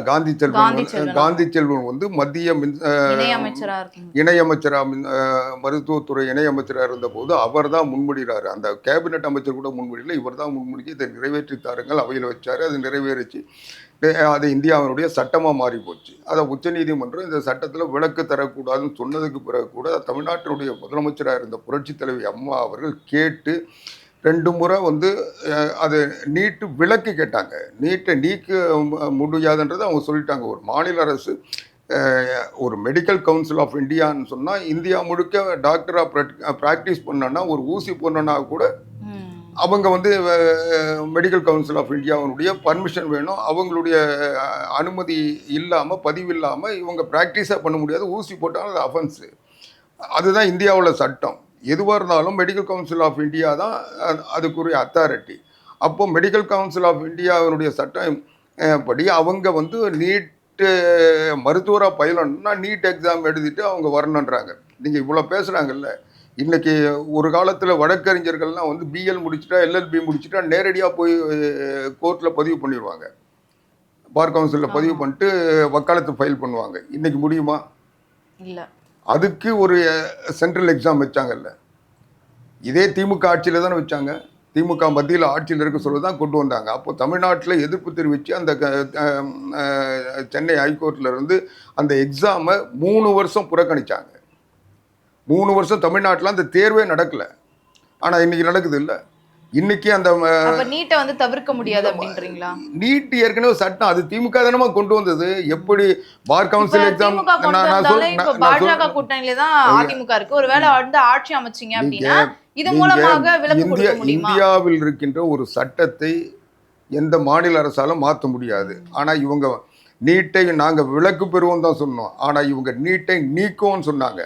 காந்தி செல்வன் வந்து மத்திய இணையமைச்சராக மருத்துவத்துறை இணையமைச்சராக இருந்தபோது அவர் தான் முன்மொழிகிறாரு. அந்த கேபினெட் அமைச்சர் கூட முன்மொழியில், இவர் தான் முன்மொழிச்சு இதை நிறைவேற்றி தாருங்கள் அவையில் வச்சார். அது நிறைவேறிச்சு. அது இந்தியாவினுடைய சட்டமாக மாறி போச்சு. அதை உச்சநீதிமன்றம் இந்த சட்டத்தில் விலக்கு தரக்கூடாதுன்னு சொன்னதுக்கு பிறகு கூட தமிழ்நாட்டினுடைய முதலமைச்சராக இருந்த புரட்சித் தலைவி அம்மா அவர்கள் கேட்டு 2 முறை வந்து அது நீட்டு விலக்கு கேட்டாங்க. நீட்டை நீக்க முடியாதுன்றதை அவங்க சொல்லிட்டாங்க. ஒரு மாநில அரசு ஒரு மெடிக்கல் கவுன்சில் ஆஃப் இந்தியான்னு சொன்னால் இந்தியா முழுக்க டாக்டராக ப்ராக்டிஸ் பண்ணோன்னா ஒரு ஊசி போடணுன்னா கூட அவங்க வந்து மெடிக்கல் கவுன்சில் ஆஃப் இந்தியாவினுடைய பர்மிஷன் வேணும். அவங்களுடைய அனுமதி இல்லாமல், பதிவு இல்லாமல் இவங்க ப்ராக்டிஸாக பண்ண முடியாது. ஊசி போட்டாலும் அது அஃபென்ஸு. அதுதான் இந்தியாவில் சட்டம். எதுவாக இருந்தாலும் மெடிக்கல் கவுன்சில் ஆஃப் இந்தியா தான் அதுக்குரிய அத்தாரிட்டி. அப்போ மெடிக்கல் கவுன்சில் ஆஃப் இந்தியாவினுடைய சட்டம் படி அவங்க வந்து நீட்டு மருத்துவராக பயிலணும்னா நீட் எக்ஸாம் எழுதிட்டு அவங்க வரணுன்றாங்க. நீங்கள் இவ்வளோ பேசுகிறாங்கல்ல, இன்றைக்கி ஒரு காலத்தில் வழக்கறிஞர்கள்லாம் வந்து பிஎல் முடிச்சுட்டா எல்எல்பி முடிச்சுட்டா நேரடியாக போய் கோர்ட்டில் பதிவு பண்ணிடுவாங்க, பார் கவுன்சிலில் பதிவு பண்ணிட்டு வக்காலத்து ஃபைல் பண்ணுவாங்க. இன்றைக்கி முடியுமா? இல்லை. அதுக்கு ஒரு சென்ட்ரல் எக்ஸாம் வச்சாங்கல்ல, இதே திமுக ஆட்சியில் தானே வச்சாங்க. திமுக மத்தியில் ஆட்சியில் இருக்க சொல்ல தான் கொண்டு வந்தாங்க. அப்போ தமிழ்நாட்டில் எதிர்ப்பு தெரிவித்து அந்த சென்னை ஹைகோர்ட்டில் இருந்து அந்த எக்ஸாமை 3 வருஷம் புறக்கணித்தாங்க. 3 வருஷம் தமிழ்நாட்டில் அந்த தேர்வே நடக்கலை. ஆனால் இன்னைக்கு நடக்குது இல்லை. இன்னைக்கு அந்த நீட்டை வந்து தவிர்க்க முடியாது அப்படின்றீங்களா? நீட் ஏற்கனவே சட்டம், அது திமுக தானமா கொண்டு வந்தது. எப்படி பார் கவுன்சில் எக்ஸாம் பாஜக கூட்டணியில தான் அதிமுக இருக்கு. ஒருவேளை வந்து ஆட்சி அமைச்சிங்க அப்படின்னா இது மூலமாக விலக்கு கொடுக்க முடியுமா? இந்தியாவில் இருக்கின்ற ஒரு சட்டத்தை எந்த மாநில அரசாலும் மாற்ற முடியாது. ஆனா இவங்க நீட்டை நாங்க விலக்கு பெறுவோம் தான் சொன்னோம். ஆனா இவங்க நீட்டை நீக்குவோம்னு சொன்னாங்க.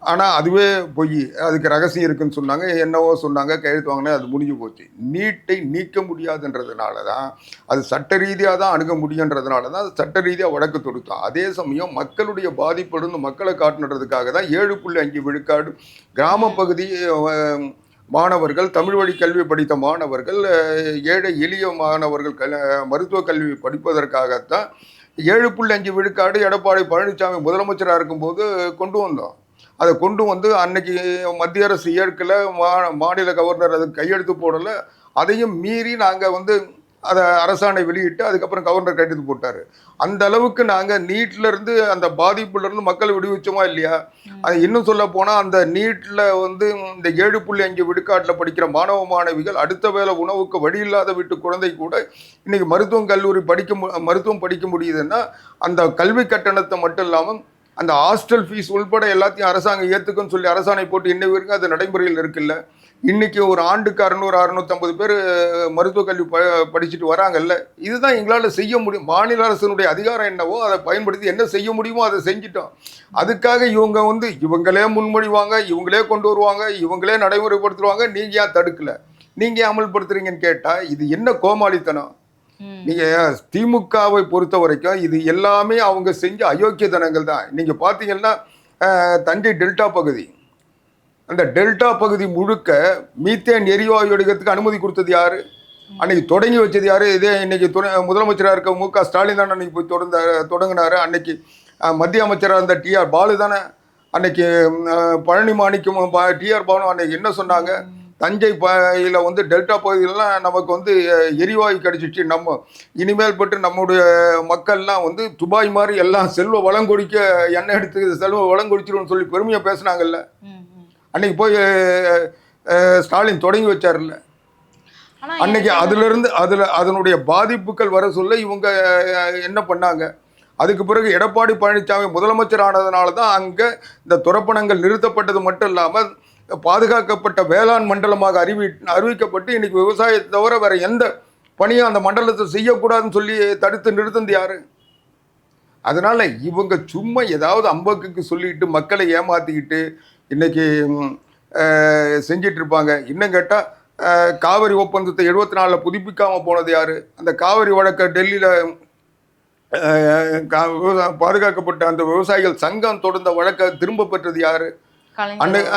ஆனால் அதுவே பொய், அதுக்கு ரகசியம் இருக்குன்னு சொன்னாங்க, என்னவோ சொன்னாங்க, கையெழுத்து வாங்கினே, அது முடிஞ்சு போச்சு. நீட்டை நீக்க முடியாதுன்றதுனால தான், அது சட்ட ரீதியாக தான் அணுக முடியுன்றதுனால தான் அது சட்ட ரீதியாக வழக்கு தொடுத்தோம். அதே சமயம் மக்களுடைய பாதிப்பிலிருந்து மக்களை காட்டுன்றதுக்காக தான் 7.5 விழுக்காடு கிராம பகுதி மாணவர்கள், தமிழ் வழி கல்வி படித்த மாணவர்கள், ஏழை எளிய மாணவர்கள் மருத்துவ கல்வி படிப்பதற்காகத்தான் 7.5 விழுக்காடு எடப்பாடி பழனிசாமி முதலமைச்சராக இருக்கும்போது கொண்டு வந்தோம். அதை கொண்டு வந்து அன்னைக்கு மத்திய அரசு ஏற்கல, மாநில கவர்னர் அதுக்கு கையெழுத்து போடலை. அதையும் மீறி நாங்கள் வந்து அதை அரசாணை வெளியிட்டு அதுக்கப்புறம் கவர்னர் கையெழுத்து போட்டார். அந்த அளவுக்கு நாங்கள் நீட்லேருந்து அந்த பாதிப்புலேருந்து மக்களை விடுவிச்சோமா இல்லையா? அது இன்னும் சொல்ல போனால் அந்த நீட்டில் வந்து இந்த 7.5 விழுக்காட்டில் படிக்கிற மாணவ மாணவிகள் அடுத்த வேளை உணவுக்கு வழி இல்லாத வீட்டு குழந்தை கூட இன்னைக்கு மருத்துவம் படிக்க முடியுதுன்னா அந்த கல்வி கட்டணத்தை மட்டும் இல்லாமல் அந்த ஹாஸ்டல் ஃபீஸ் உள்பட எல்லாத்தையும் அரசாங்கம் ஏற்றுக்குன்னு சொல்லி அரசாணை போட்டு இன்னை வரைக்கும் அது நடைமுறையில் இருக்குல்ல. இன்னைக்கு ஒரு ஆண்டுக்கு 600-650 பேர் மருத்துவ கல்வி படிச்சுட்டு வராங்கல்ல. இதுதான் எங்களால் செய்ய முடியும். மாநில அரசினுடைய அதிகாரம் என்னவோ அதை பயன்படுத்தி என்ன செய்ய முடியுமோ அதை செஞ்சிட்டோம். அதுக்காக இவங்க வந்து இவங்களே முன்மொழிவாங்க, இவங்களே கொண்டு வருவாங்க, இவங்களே நடைமுறைப்படுத்துவாங்க. நீங்கள் ஏன் தடுக்கலை, நீங்கள் ஏன் அமல்படுத்துறீங்கன்னு கேட்டால் இது என்ன கோமாளித்தனம்? நீங்கள் திமுகவை பொறுத்த வரைக்கும் இது எல்லாமே அவங்க செஞ்ச அயோக்கியத்தனங்கள் தான். நீங்கள் பார்த்தீங்கன்னா தஞ்சை டெல்டா பகுதி, அந்த டெல்டா பகுதி முழுக்க மீத்தேன் எரிவாயு எடுக்கிறதுக்கு அனுமதி கொடுத்தது யாரு? அன்னைக்கு தொடங்கி வச்சது யாரு? இதே இன்னைக்கு முதலமைச்சராக இருக்க மு.க. ஸ்டாலின் தானே அன்னைக்கு போய் தொடங்கினாரு. அன்னைக்கு மத்திய அமைச்சராக இருந்த டி.ஆர். பாலு தானே அன்னைக்கு பழனி மாணிக்கம் டி.ஆர். பாலு அன்னைக்கு என்ன சொன்னாங்க? தஞ்சை வந்து டெல்டா பகுதியிலலாம் நமக்கு வந்து எரிவாயு கிடைச்சிச்சு, நம்ம இனிமேல் பட்டு நம்முடைய மக்கள்லாம் வந்து துபாய் மாதிரி எல்லாம் செல்வ வளம் கொடிக்க எண்ணெய் எடுத்து செல்வ வளம் கொடிச்சிருன்னு சொல்லி பெருமையாக பேசுனாங்கல்ல. அன்னைக்கு போய் ஸ்டாலின் தொடங்கி வச்சார்ல. அன்னைக்கு அதிலிருந்து அதனுடைய பாதிப்புகள் வர சொல்ல இவங்க என்ன பண்ணாங்க? அதுக்கு பிறகு எடப்பாடி பழனிசாமி முதலமைச்சர் ஆனதுனால தான் அங்கே இந்த துரப்பணங்கள் நிறுத்தப்பட்டது மட்டும் இல்லாமல் பாதுகாக்கப்பட்ட வேளாண் மண்டலமாக அறிவிக்கப்பட்டு இன்னைக்கு விவசாயத்தை தவிர வேற எந்த பணியும் அந்த மண்டலத்தை செய்யக்கூடாதுன்னு சொல்லி தடுத்து நிறுத்தது யாரு? அதனால இவங்க சும்மா ஏதாவது அம்பக்குக்கு சொல்லிட்டு மக்களை ஏமாத்திக்கிட்டு இன்னைக்கு செஞ்சிட்டு இருப்பாங்க. இன்னும் கேட்டால் காவிரி ஒப்பந்தத்தை 74 புதுப்பிக்காமல் போனது யாரு? அந்த காவிரி வழக்கை டெல்லியில் பாதுகாக்கப்பட்ட அந்த விவசாயிகள் சங்கம் தொடர்ந்த வழக்கை திரும்ப பெற்றது யாரு?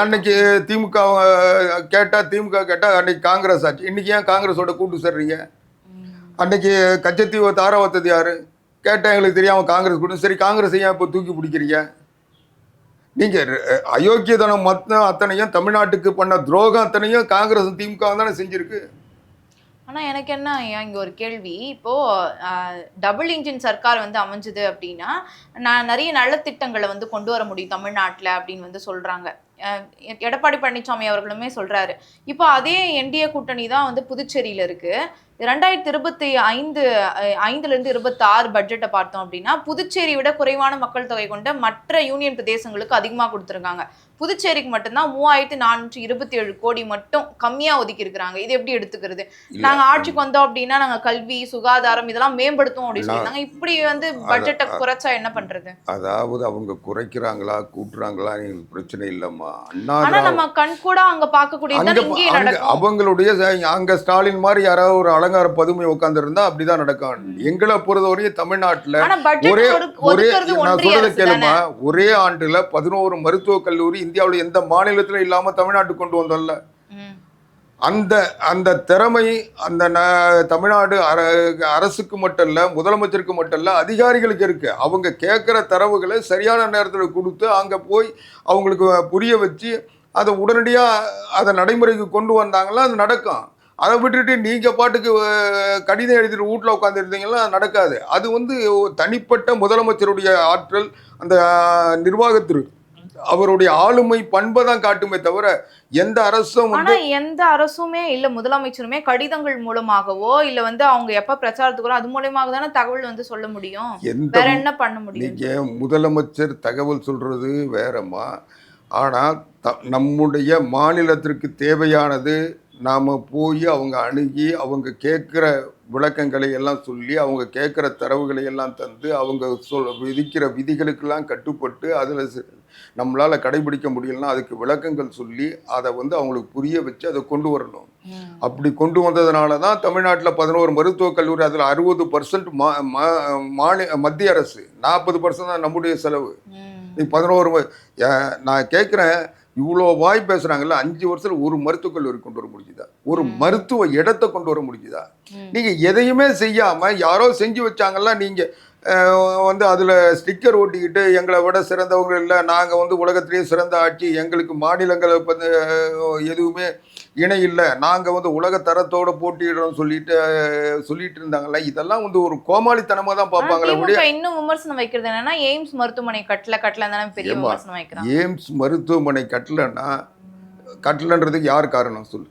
அன்னைக்கு திமுக கேட்டா அன்னைக்கு காங்கிரஸ் ஆச்சு. இன்னைக்கு ஏன் காங்கிரஸோட கூட்டு சேர்றீங்க? அன்னைக்கு கச்சத்தீவை தாராவத்தது யாரு? கேட்டா எங்களுக்கு தெரியாம காங்கிரஸ் கூட்டம். சரி, காங்கிரஸ் ஏன் இப்போ தூக்கி பிடிக்கிறீங்க? நீங்க அயோக்கியதனம் அத்தனையும் தமிழ்நாட்டுக்கு பண்ண துரோகம் அத்தனையும் காங்கிரஸ் திமுக தானே செஞ்சிருக்கு. ஆனால் எனக்கு என்ன இங்கே ஒரு கேள்வி, இப்போது டபுள் இன்ஜின் சர்க்கார் வந்து அமைஞ்சுது அப்படின்னா நான் நிறைய நலத்திட்டங்களை வந்து கொண்டு வர முடியும் தமிழ்நாட்டில் அப்படின்னு வந்து சொல்கிறாங்க. எடப்பாடி பழனிசாமி அவர்களுமே சொல்கிறாரு. இப்போ அதே என்டிஏ கூட்டணி தான் வந்து புதுச்சேரியில் இருக்குது. 2025 26 பட்ஜெட்டை பார்த்தோம் அப்படின்னா புதுச்சேரி விட குறைவான மக்கள் தொகை கொண்ட மற்ற யூனியன் பிரதேசங்களுக்கு அதிகமாக கொடுத்துருக்காங்க. புதுச்சேரிக்கு மட்டும்தான் 3427 கோடி மட்டும் கம்மியாக ஒதுக்கி இருக்கிறாங்க. இது எப்படி எடுத்துக்கிறது? நாங்கள் ஆட்சிக்கு வந்தோம் அப்படின்னா நாங்கள் கல்வி, சுகாதாரம் இதெல்லாம் மேம்படுத்துவோம் அப்படின்னு சொல்லியிருந்தாங்க. இப்படி வந்து பட்ஜெட்டை குறைச்சா என்ன பண்றது? அதாவது அவங்க குறைக்கிறாங்களா கூட்டுறாங்களா பிரச்சனை இல்லம்மா. ஆனா நம்ம கண் கூட அங்க பார்க்கக்கூடியது இங்கே நடக்கும். அவங்களுடைய அங்க ஸ்டாலின் மாதிரி யாராவது ஒரு அலங்கார பதுமை உட்கார்ந்து இருந்தா அப்படிதான் நடக்கும். எங்களை பொறுத்தவரையும் தமிழ்நாட்டுல ஒரே ஆண்டுல 11 மருத்துவக் கல்லூரி இந்தியாவில் எந்த மாநிலத்திலும் இல்லாம தமிழ்நாட்டுக்கு கொண்டு வந்தோம்ல. அந்த திறமை அந்த தமிழ்நாடு அரசுக்கு மட்டும் இல்ல, முதலமைச்சருக்கு மட்டும் இல்ல, அதிகாரிகளுக்கு இருக்கு. அவங்க கேட்கிற தரவுகளை சரியான நேரத்தில் கொடுத்து அங்க போய் அவங்களுக்கு புரிய வச்சு அதை உடனடியா அதை நடைமுறைக்கு கொண்டு வந்தாங்களா அது நடக்கும். அதை விட்டுட்டு நீங்க பாட்டுக்கு கடிதம் எழுதிட்டு வீட்டில் உட்காந்துருந்தீங்கன்னா நடக்காது. அது வந்து தனிப்பட்ட முதலமைச்சருடைய ஆற்றல், அந்த நிர்வாகத்திற்கு அவருடைய ஆளுமை பண்பை தான் காட்டுமே தவிர எந்த அரசுமே இல்ல முதலமைச்சருமே கடிதங்கள் மூலமாகவோ இல்ல வந்து அவங்க எப்ப பிரச்சாரத்துக்கு அது மூலமாக தானே தகவல் வந்து சொல்ல முடியும். வேற என்ன பண்ண முடியும்? நீங்க முதலமைச்சர் தகவல் சொல்றது வேறம்மா. ஆனா நம்முடைய மாநிலத்திற்கு தேவையானது நாம போய் அவங்க அணுகி அவங்க கேட்குற விளக்கங்களை எல்லாம் சொல்லி அவங்க கேட்குற தரவுகளை எல்லாம் தந்து அவங்க விதிக்கிற விதிகளுக்கெல்லாம் கட்டுப்பட்டு அதில் நம்மளால் கடைபிடிக்க முடியலன்னா அதுக்கு விளக்கங்கள் சொல்லி அதை வந்து அவங்களுக்கு புரிய வச்சு அதை கொண்டு வரணும். அப்படி கொண்டு வந்ததுனால தான் தமிழ்நாட்டில் 11 மருத்துவக் கல்லூரி, அதில் 60% மத்திய அரசு, 40% தான் நம்முடைய செலவு. 11 நான் கேட்குறேன், இவ்வளோ வாய் பேசுகிறாங்கல்ல, 5 வருஷத்தில் ஒரு மருத்துவக் கல்லூரி கொண்டு வர முடிஞ்சுதா? ஒரு மருத்துவ இடத்தை கொண்டு வர முடிஞ்சுதா? நீங்கள் எதையுமே செய்யாமல் யாரோ செஞ்சு வச்சாங்கல்ல, நீங்கள் வந்து அதில் ஸ்டிக்கர் ஓட்டிக்கிட்டு எங்களை விட சிறந்தவங்க இல்லை, நாங்கள் வந்து உலகத்திலேயே சிறந்த ஆட்சி, எங்களுக்கு மாநிலங்களை வந்து எதுவுமே இணை இல்லை, நாங்கள் வந்து உலக தரத்தோடு போட்டியிடுறோம் சொல்லிட்டு இருந்தாங்கல்ல. இதெல்லாம் வந்து ஒரு கோமாளித்தனமாக தான் பார்ப்பாங்களே. இன்னும் விமர்சனம் வைக்கிறது என்னன்னா, எய்ம்ஸ் மருத்துவமனை கட்டல பெரிய விமர்சனம் வைக்கிறாங்க. எய்ம்ஸ் மருத்துவமனை கட்டலன்றதுக்கு யார் காரணம் சொல்லு?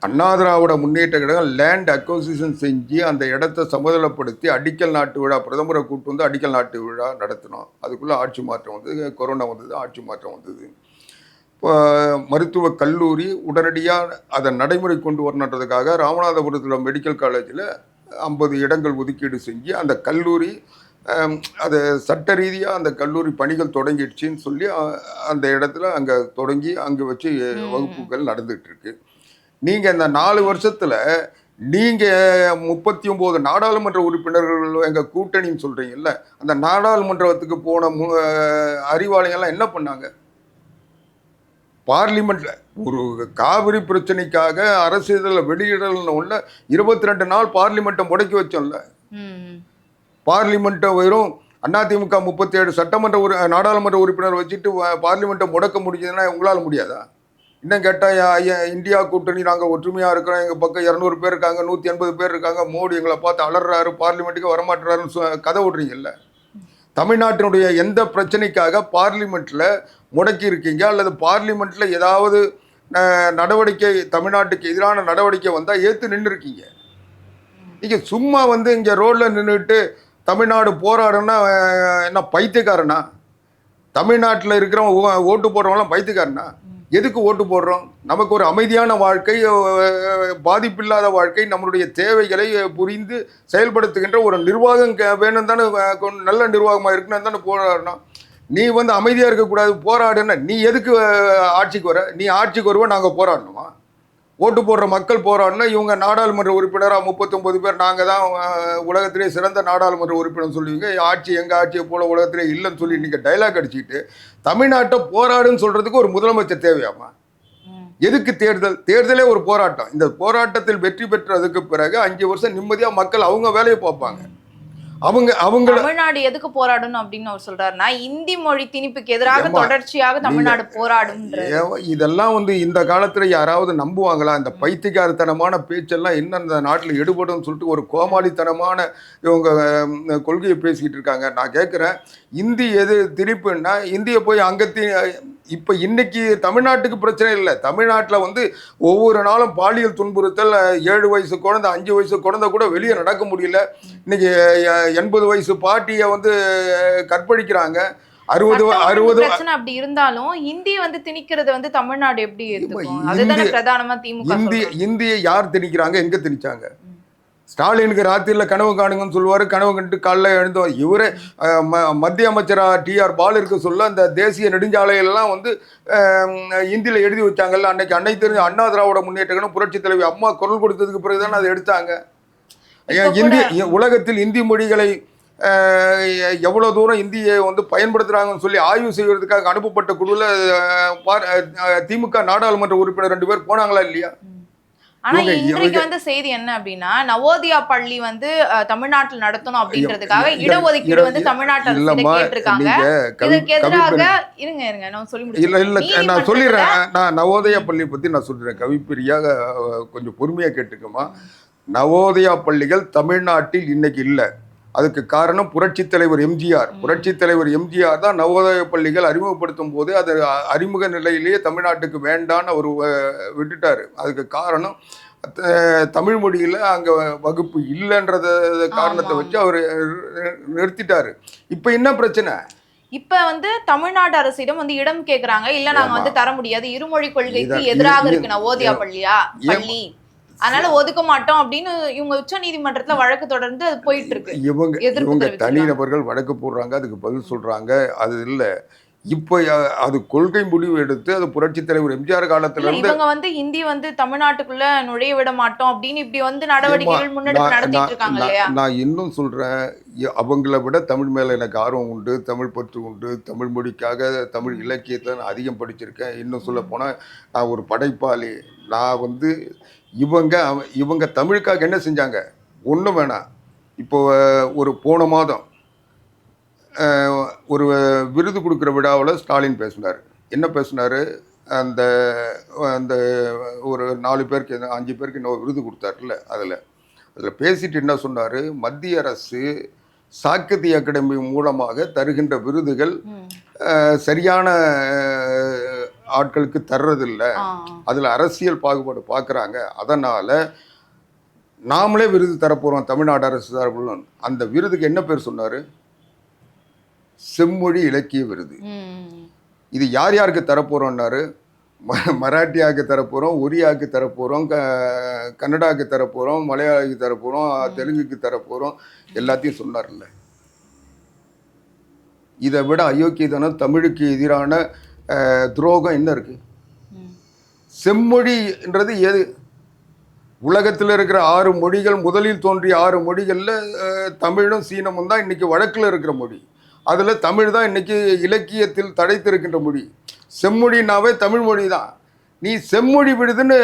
அண்ணா திராவிட முன்னேற்ற கழகம் லேண்ட் அக்வசிஷன் செஞ்சு அந்த இடத்தை சமதளப்படுத்தி அடிக்கல் நாட்டு விழா, பிரதமரை கூப்பிட்டு வந்து அடிக்கல் நாட்டு விழா நடத்தினோம். அதுக்குள்ளே ஆட்சி மாற்றம் வந்தது, கொரோனா வந்தது, ஆட்சி மாற்றம் வந்தது. இப்போ மருத்துவக் கல்லூரி உடனடியாக அதை நடைமுறை கொண்டு வரணுன்றதுக்காக ராமநாதபுரத்தில் மெடிக்கல் காலேஜில் 50 இடங்கள் ஒதுக்கீடு செஞ்சு அந்த கல்லூரி அது சட்ட ரீதியாக அந்த கல்லூரி பணிகள் தொடங்கிடுச்சின்னு சொல்லி அந்த இடத்துல அங்கே தொடங்கி அங்கே வச்சு வகுப்புகள் நடந்துகிட்டு இருக்கு. நீங்கள் இந்த 4 வருஷத்தில் நீங்கள் 39 நாடாளுமன்ற உறுப்பினர்கள் எங்கள் கூட்டணின்னு சொல்கிறீங்கல்ல, அந்த நாடாளுமன்றத்துக்கு போன அறிவாலயங்கள்லாம் என்ன பண்ணாங்க? பார்லிமெண்ட்ல ஒரு காவிரி பிரச்சனைக்காக அரசியலில் வெளியிடல்னு உள்ள 22 நாள் பார்லிமெண்ட்டை முடக்கி வச்சோம்ல. பார்லிமெண்ட்டை வெறும் அதிமுக 37 சட்டமன்ற நாடாளுமன்ற உறுப்பினர் வச்சுட்டு பார்லிமெண்ட்டை முடக்க முடியுதுன்னா உங்களால் முடியாதா? இன்னும் கேட்டால் இந்தியா கூட்டணி நாங்கள் ஒற்றுமையாக இருக்கிறோம், எங்கள் பக்கம் 200 பேர் இருக்காங்க, 180 பேர் இருக்காங்க, மோடி எங்களை பார்த்து அலறாரு, பார்லிமெண்ட்டுக்கு வரமாட்டுறாருன்னு கதை விட்றீங்கல்ல. தமிழ்நாட்டினுடைய எந்த பிரச்சனைக்காக பார்லிமெண்ட்டில் முடக்கி இருக்கீங்க? அல்லது பார்லிமெண்ட்டில் ஏதாவது நடவடிக்கை, தமிழ்நாட்டுக்கு எதிரான நடவடிக்கை வந்தால் ஏற்று நின்று இருக்கீங்க. நீங்கள் சும்மா வந்து இங்கே ரோட்டில் நின்றுட்டு தமிழ்நாடு போராடுன்னா என்ன பைத்தியக்காரனா? தமிழ்நாட்டில் இருக்கிறவங்க ஓட்டு போடுறவங்களாம் பைத்தியக்காரனா? எதுக்கு ஓட்டு போடுறோம்? நமக்கு ஒரு அமைதியான வாழ்க்கை, பாதிப்பில்லாத வாழ்க்கை, நம்மளுடைய தேவைகளை புரிந்து செயல்படுத்துகின்ற ஒரு நிர்வாகம் வேணும் தானே, நல்ல நிர்வாகமாக இருக்குன்னு தானே போராடணும். நீ வந்து அமைதியாக இருக்கக்கூடாது, போராடுன்னா நீ எதுக்கு ஆட்சிக்கு வர? நீ ஆட்சிக்கு வருவா நாங்கள் போராடணுமா? ஓட்டு போடுற மக்கள் போராடணும். இவங்க நாடாளுமன்ற உறுப்பினராக 39 பேர் நாங்கள் தான் உலகத்திலே சிறந்த நாடாளுமன்ற உறுப்பினர் சொல்லுவீங்க, ஆட்சி எங்கள் ஆட்சியை போல உலகத்திலே இல்லைன்னு சொல்லி நீங்கள் டைலாக் அடிச்சுக்கிட்டு தமிழ்நாட்டை போராடுன்னு சொல்கிறதுக்கு ஒரு முதலமைச்சர் தேவையாமா? எதுக்கு தேர்தலே ஒரு போராட்டம். இந்த போராட்டத்தில் வெற்றி பெற்றதுக்கு பிறகு 5 வருஷம் நிம்மதியாக மக்கள் அவங்க வேலையை பார்ப்பாங்க. அவங்க தமிழ்நாடு எதுக்கு போராடணும் அப்படின்னு அவர் சொல்றாருன்னா, இந்தி மொழி திணிப்புக்கு எதிராக தொடர்ச்சியாக தமிழ்நாடு போராடும். இதெல்லாம் வந்து இந்த காலத்துல யாராவது நம்புவாங்களா? இந்த பைத்தியக்காரத்தனமான பேச்செல்லாம் என்ன இந்த நாட்டில் எடுபடும் சொல்லிட்டு ஒரு கோமாளித்தனமான இவங்க கொள்கையை பேசிக்கிட்டு இருக்காங்க. நான் கேட்குறேன், இந்தி எது திணிப்புன்னா இந்தியை போய் அங்கத்தி இப்போ இன்னைக்கு தமிழ்நாட்டுக்கு பிரச்சனை இல்லை. தமிழ்நாட்டில் வந்து ஒவ்வொரு நாளும் பாலியல் துன்புறுத்தல், 7 வயசு குழந்தை, 5 வயசு குழந்தை கூட வெளியே நடக்க முடியல. இன்னைக்கு 80 வயசு பாட்டியை வந்து கற்பழிக்கிறாங்க. 60 பிரச்சனை அப்படி இருந்தாலும் இந்தி வந்து திணிக்கிறது வந்து தமிழ்நாடு எப்படி ஏத்துக்கும்? அதுதானே பிரதானமா திமுக. இந்தியை யார் திணிக்கிறாங்க? எங்க திணிச்சாங்க? ஸ்டாலினுக்கு ராத்திரியில் கனவு காணுங்கன்னு சொல்லுவார், கனவு கண்டு காலைல எழுந்தோம். இவரே மத்திய அமைச்சராக டிஆர் பாலு இருக்க சொல்ல அந்த தேசிய நெடுஞ்சாலைகள்லாம் வந்து இந்தியில் எழுதி வச்சாங்கல்ல. அன்னைக்கு அன்னை தெரிஞ்ச அண்ணா திராவிட முன்னேற்ற கழகம் புரட்சி தலைவி அம்மா குரல் கொடுத்ததுக்கு பிறகு தானே அதை எடுத்தாங்க. உலகத்தில் இந்தி மொழிகளை எவ்வளோ தூரம் இந்தியை வந்து பயன்படுத்துகிறாங்கன்னு சொல்லி ஆய்வு செய்வதற்காக அனுப்பப்பட்ட குழுவில் திமுக நாடாளுமன்ற உறுப்பினர் 2 பேர் போனாங்களா இல்லையா? ஆனா இன்றைக்கு வந்து செய்தி என்ன அப்படின்னா, நவோதயா பள்ளி வந்து தமிழ்நாட்டில் நடத்தணும் அப்படின்றதுக்காக இடஒதுக்கீடு வந்து தமிழ்நாட்டில் கேட்டிருக்காங்க. இதுக்கு எதிராக இருங்க நான் சொல்லி முடிச்சேன். இல்ல நான் சொல்லிடுறேன். நான் நவோதயா பள்ளி பத்தி நான் சொல்றேன். கவிப்பிரியாக கொஞ்சம் பொறுமையா கேட்டுக்கோமா. நவோதயா பள்ளிகள் தமிழ்நாட்டில் இன்னைக்கு இல்லை. அதுக்கு காரணம் புரட்சித் தலைவர் எம்ஜிஆர். புரட்சித் தலைவர் எம்ஜிஆர் தான் நவோதய பள்ளிகள் அறிமுகப்படுத்தும் போது அது அறிமுக நிலையிலேயே தமிழ்நாட்டுக்கு வேண்டான்னு அவர் விட்டுட்டார். அதுக்கு காரணம் தமிழ் மொழியில் அங்கே வகுப்பு இல்லைன்றத காரணத்தை வச்சு அவர் நிறுத்திட்டாரு. இப்போ என்ன பிரச்சனை? இப்ப வந்து தமிழ்நாடு அரசிடம் வந்து இடம் கேக்குறாங்க. இல்ல நாங்க வந்து தர முடியாது, இருமொழி கொள்கைக்கு எதிராக இருக்கு நவோதயா பள்ளி. அதனால ஒதுக்க மாட்டோம் அப்படின்னு இவங்க உச்ச நீதிமன்றத்துல வழக்கு தொடர்ந்து அது போயிட்டு இருக்கு. இவங்க எதிர்ப்பு இவங்க தெரிவிச்சிருக்காங்க. தனிநபர்கள் வழக்கு போடுறாங்க, அதுக்கு பதில் சொல்றாங்க. அது இல்லை, இப்போ அது கொள்கை முடிவு எடுத்து அது புரட்சித் தலைவர் எம்ஜிஆர் காலத்துல இல்ல, இருந்து இவங்க ஹிந்தி தமிழ்நாட்டுக்குள்ள நுழைய விட மாட்டோம் அப்படின்னு இப்படி நடவடிக்கைகள் முன்னெடுப்பு நடத்திட்டு இருக்காங்க இல்லையா? நான் இன்னும் சொல்றேன், அவங்கள விட தமிழ் மேல எனக்கு ஆர்வம் உண்டு, தமிழ் பற்று உண்டு, தமிழ் மொழிக்காக தமிழ் இலக்கியத்தை நான் அதிகம் படிச்சிருக்கேன். இன்னும் சொல்ல போனா நான் ஒரு படைப்பாளி. நான் இவங்க தமிழுக்காக என்ன செஞ்சாங்க? ஒன்றும் வேணாம். இப்போ ஒரு போன மாதம் ஒரு விருது கொடுக்குற விழாவில் ஸ்டாலின் பேசினார். என்ன பேசினார்? அந்த அந்த ஒரு 4 பேருக்கு 5 பேருக்கு இன்னொரு விருது கொடுத்தாருல, அதில் பேசிட்டு என்ன சொன்னார்? மத்திய அரசு சாகித்ய அகாடமி மூலமாக தருகின்ற விருதுகள் சரியான ஆட்களுக்கு தர்றதில்லை, அதில் அரசியல் பாகுபாடு பார்க்குறாங்க, அதனால் நாமளே விருது தரப்போகிறோம் தமிழ்நாடு அரசு தரப்போகிறோம். அந்த விருதுக்கு என்ன பேர் சொன்னார்? செம்மொழி இலக்கிய விருது. இது யார் யாருக்கு தரப்போகிறோம்னாரு? மராட்டியாவுக்கு தரப்போகிறோம், ஒரியாவுக்கு தரப்போகிறோம், கன்னடாவுக்கு தரப்போகிறோம், மலையாளிக்கு தரப்போகிறோம், தெலுங்குக்கு தரப்போகிறோம், எல்லாத்தையும் சொன்னார்ல. இதை விட அயோக்கியத்தனம், தமிழுக்கு எதிரான துரோகம் என்ன இருக்கு? செம்மொழின்றது எது? உலகத்தில் இருக்கிற 6 மொழிகள், முதலில் தோன்றிய 6 மொழிகளில் தமிழும் சீனமும் தான் இன்னைக்கு வழக்கில் இருக்கிற மொழி. அதில் தமிழ் தான் இன்னைக்கு இலக்கியத்தில் தடைத்திருக்கின்ற மொழி. செம்மொழினாவே தமிழ் மொழி தான். நீ செம்மொழி விடுதுன்னு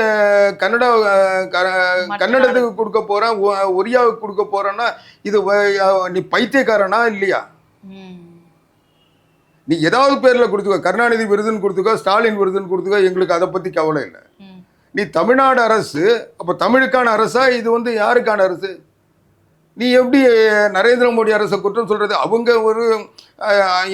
கன்னடத்துக்கு கொடுக்க போகிறேன், ஒரியாவுக்கு கொடுக்க போகிறேன்னா இது நீ பைத்தியக்காரனா இல்லையா? நீ ஏதாவது பேரில் கொடுத்துக்கோ, கருணாநிதி விருதுன்னு கொடுத்துக்கோ, ஸ்டாலின் விருதுன்னு கொடுத்துக்கோ, எங்களுக்கு அதை பற்றி கவலை இல்லை. நீ தமிழ்நாடு அரசு, அப்போ தமிழுக்கான அரசா? இது யாருக்கான அரசு? நீ எப்படி நரேந்திர மோடி அரசை குற்றம் சொல்றது? அவங்க ஒரு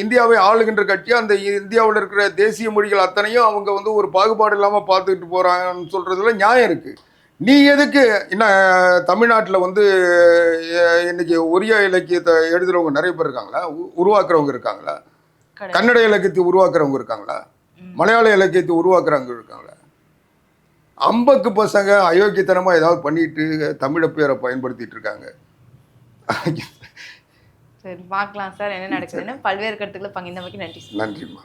இந்தியாவை ஆளுகின்ற கட்சி, அந்த இந்தியாவில் இருக்கிற தேசிய மொழிகள் அத்தனையும் அவங்க ஒரு பாகுபாடு இல்லாமல் பார்த்துக்கிட்டு போகிறாங்கன்னு சொல்றதுல நியாயம் இருக்கு. நீ எதுக்கு என்ன தமிழ்நாட்டில் இன்னைக்கு ஒரியா இலக்கியத்தை எழுதுறவங்க நிறைய பேர் இருக்காங்களா? உருவாக்குறவங்க இருக்காங்களா? கன்னட இலக்கியத்தை உருவாக்குறவங்க இருக்காங்களா? மலையாள இலக்கியத்தை உருவாக்குறவங்க இருக்காங்களா? அம்பக்கு பசங்க அயோக்கியத்தனமாக ஏதாவது பண்ணிட்டு தமிழை பேரை பயன்படுத்திட்டு இருக்காங்க. சரி, பார்க்கலாம் சார் என்ன நடக்குதுன்னு. பல்வேறு கருத்துக்களை பகிர்ந்தமைக்கு நன்றி. நன்றிம்மா.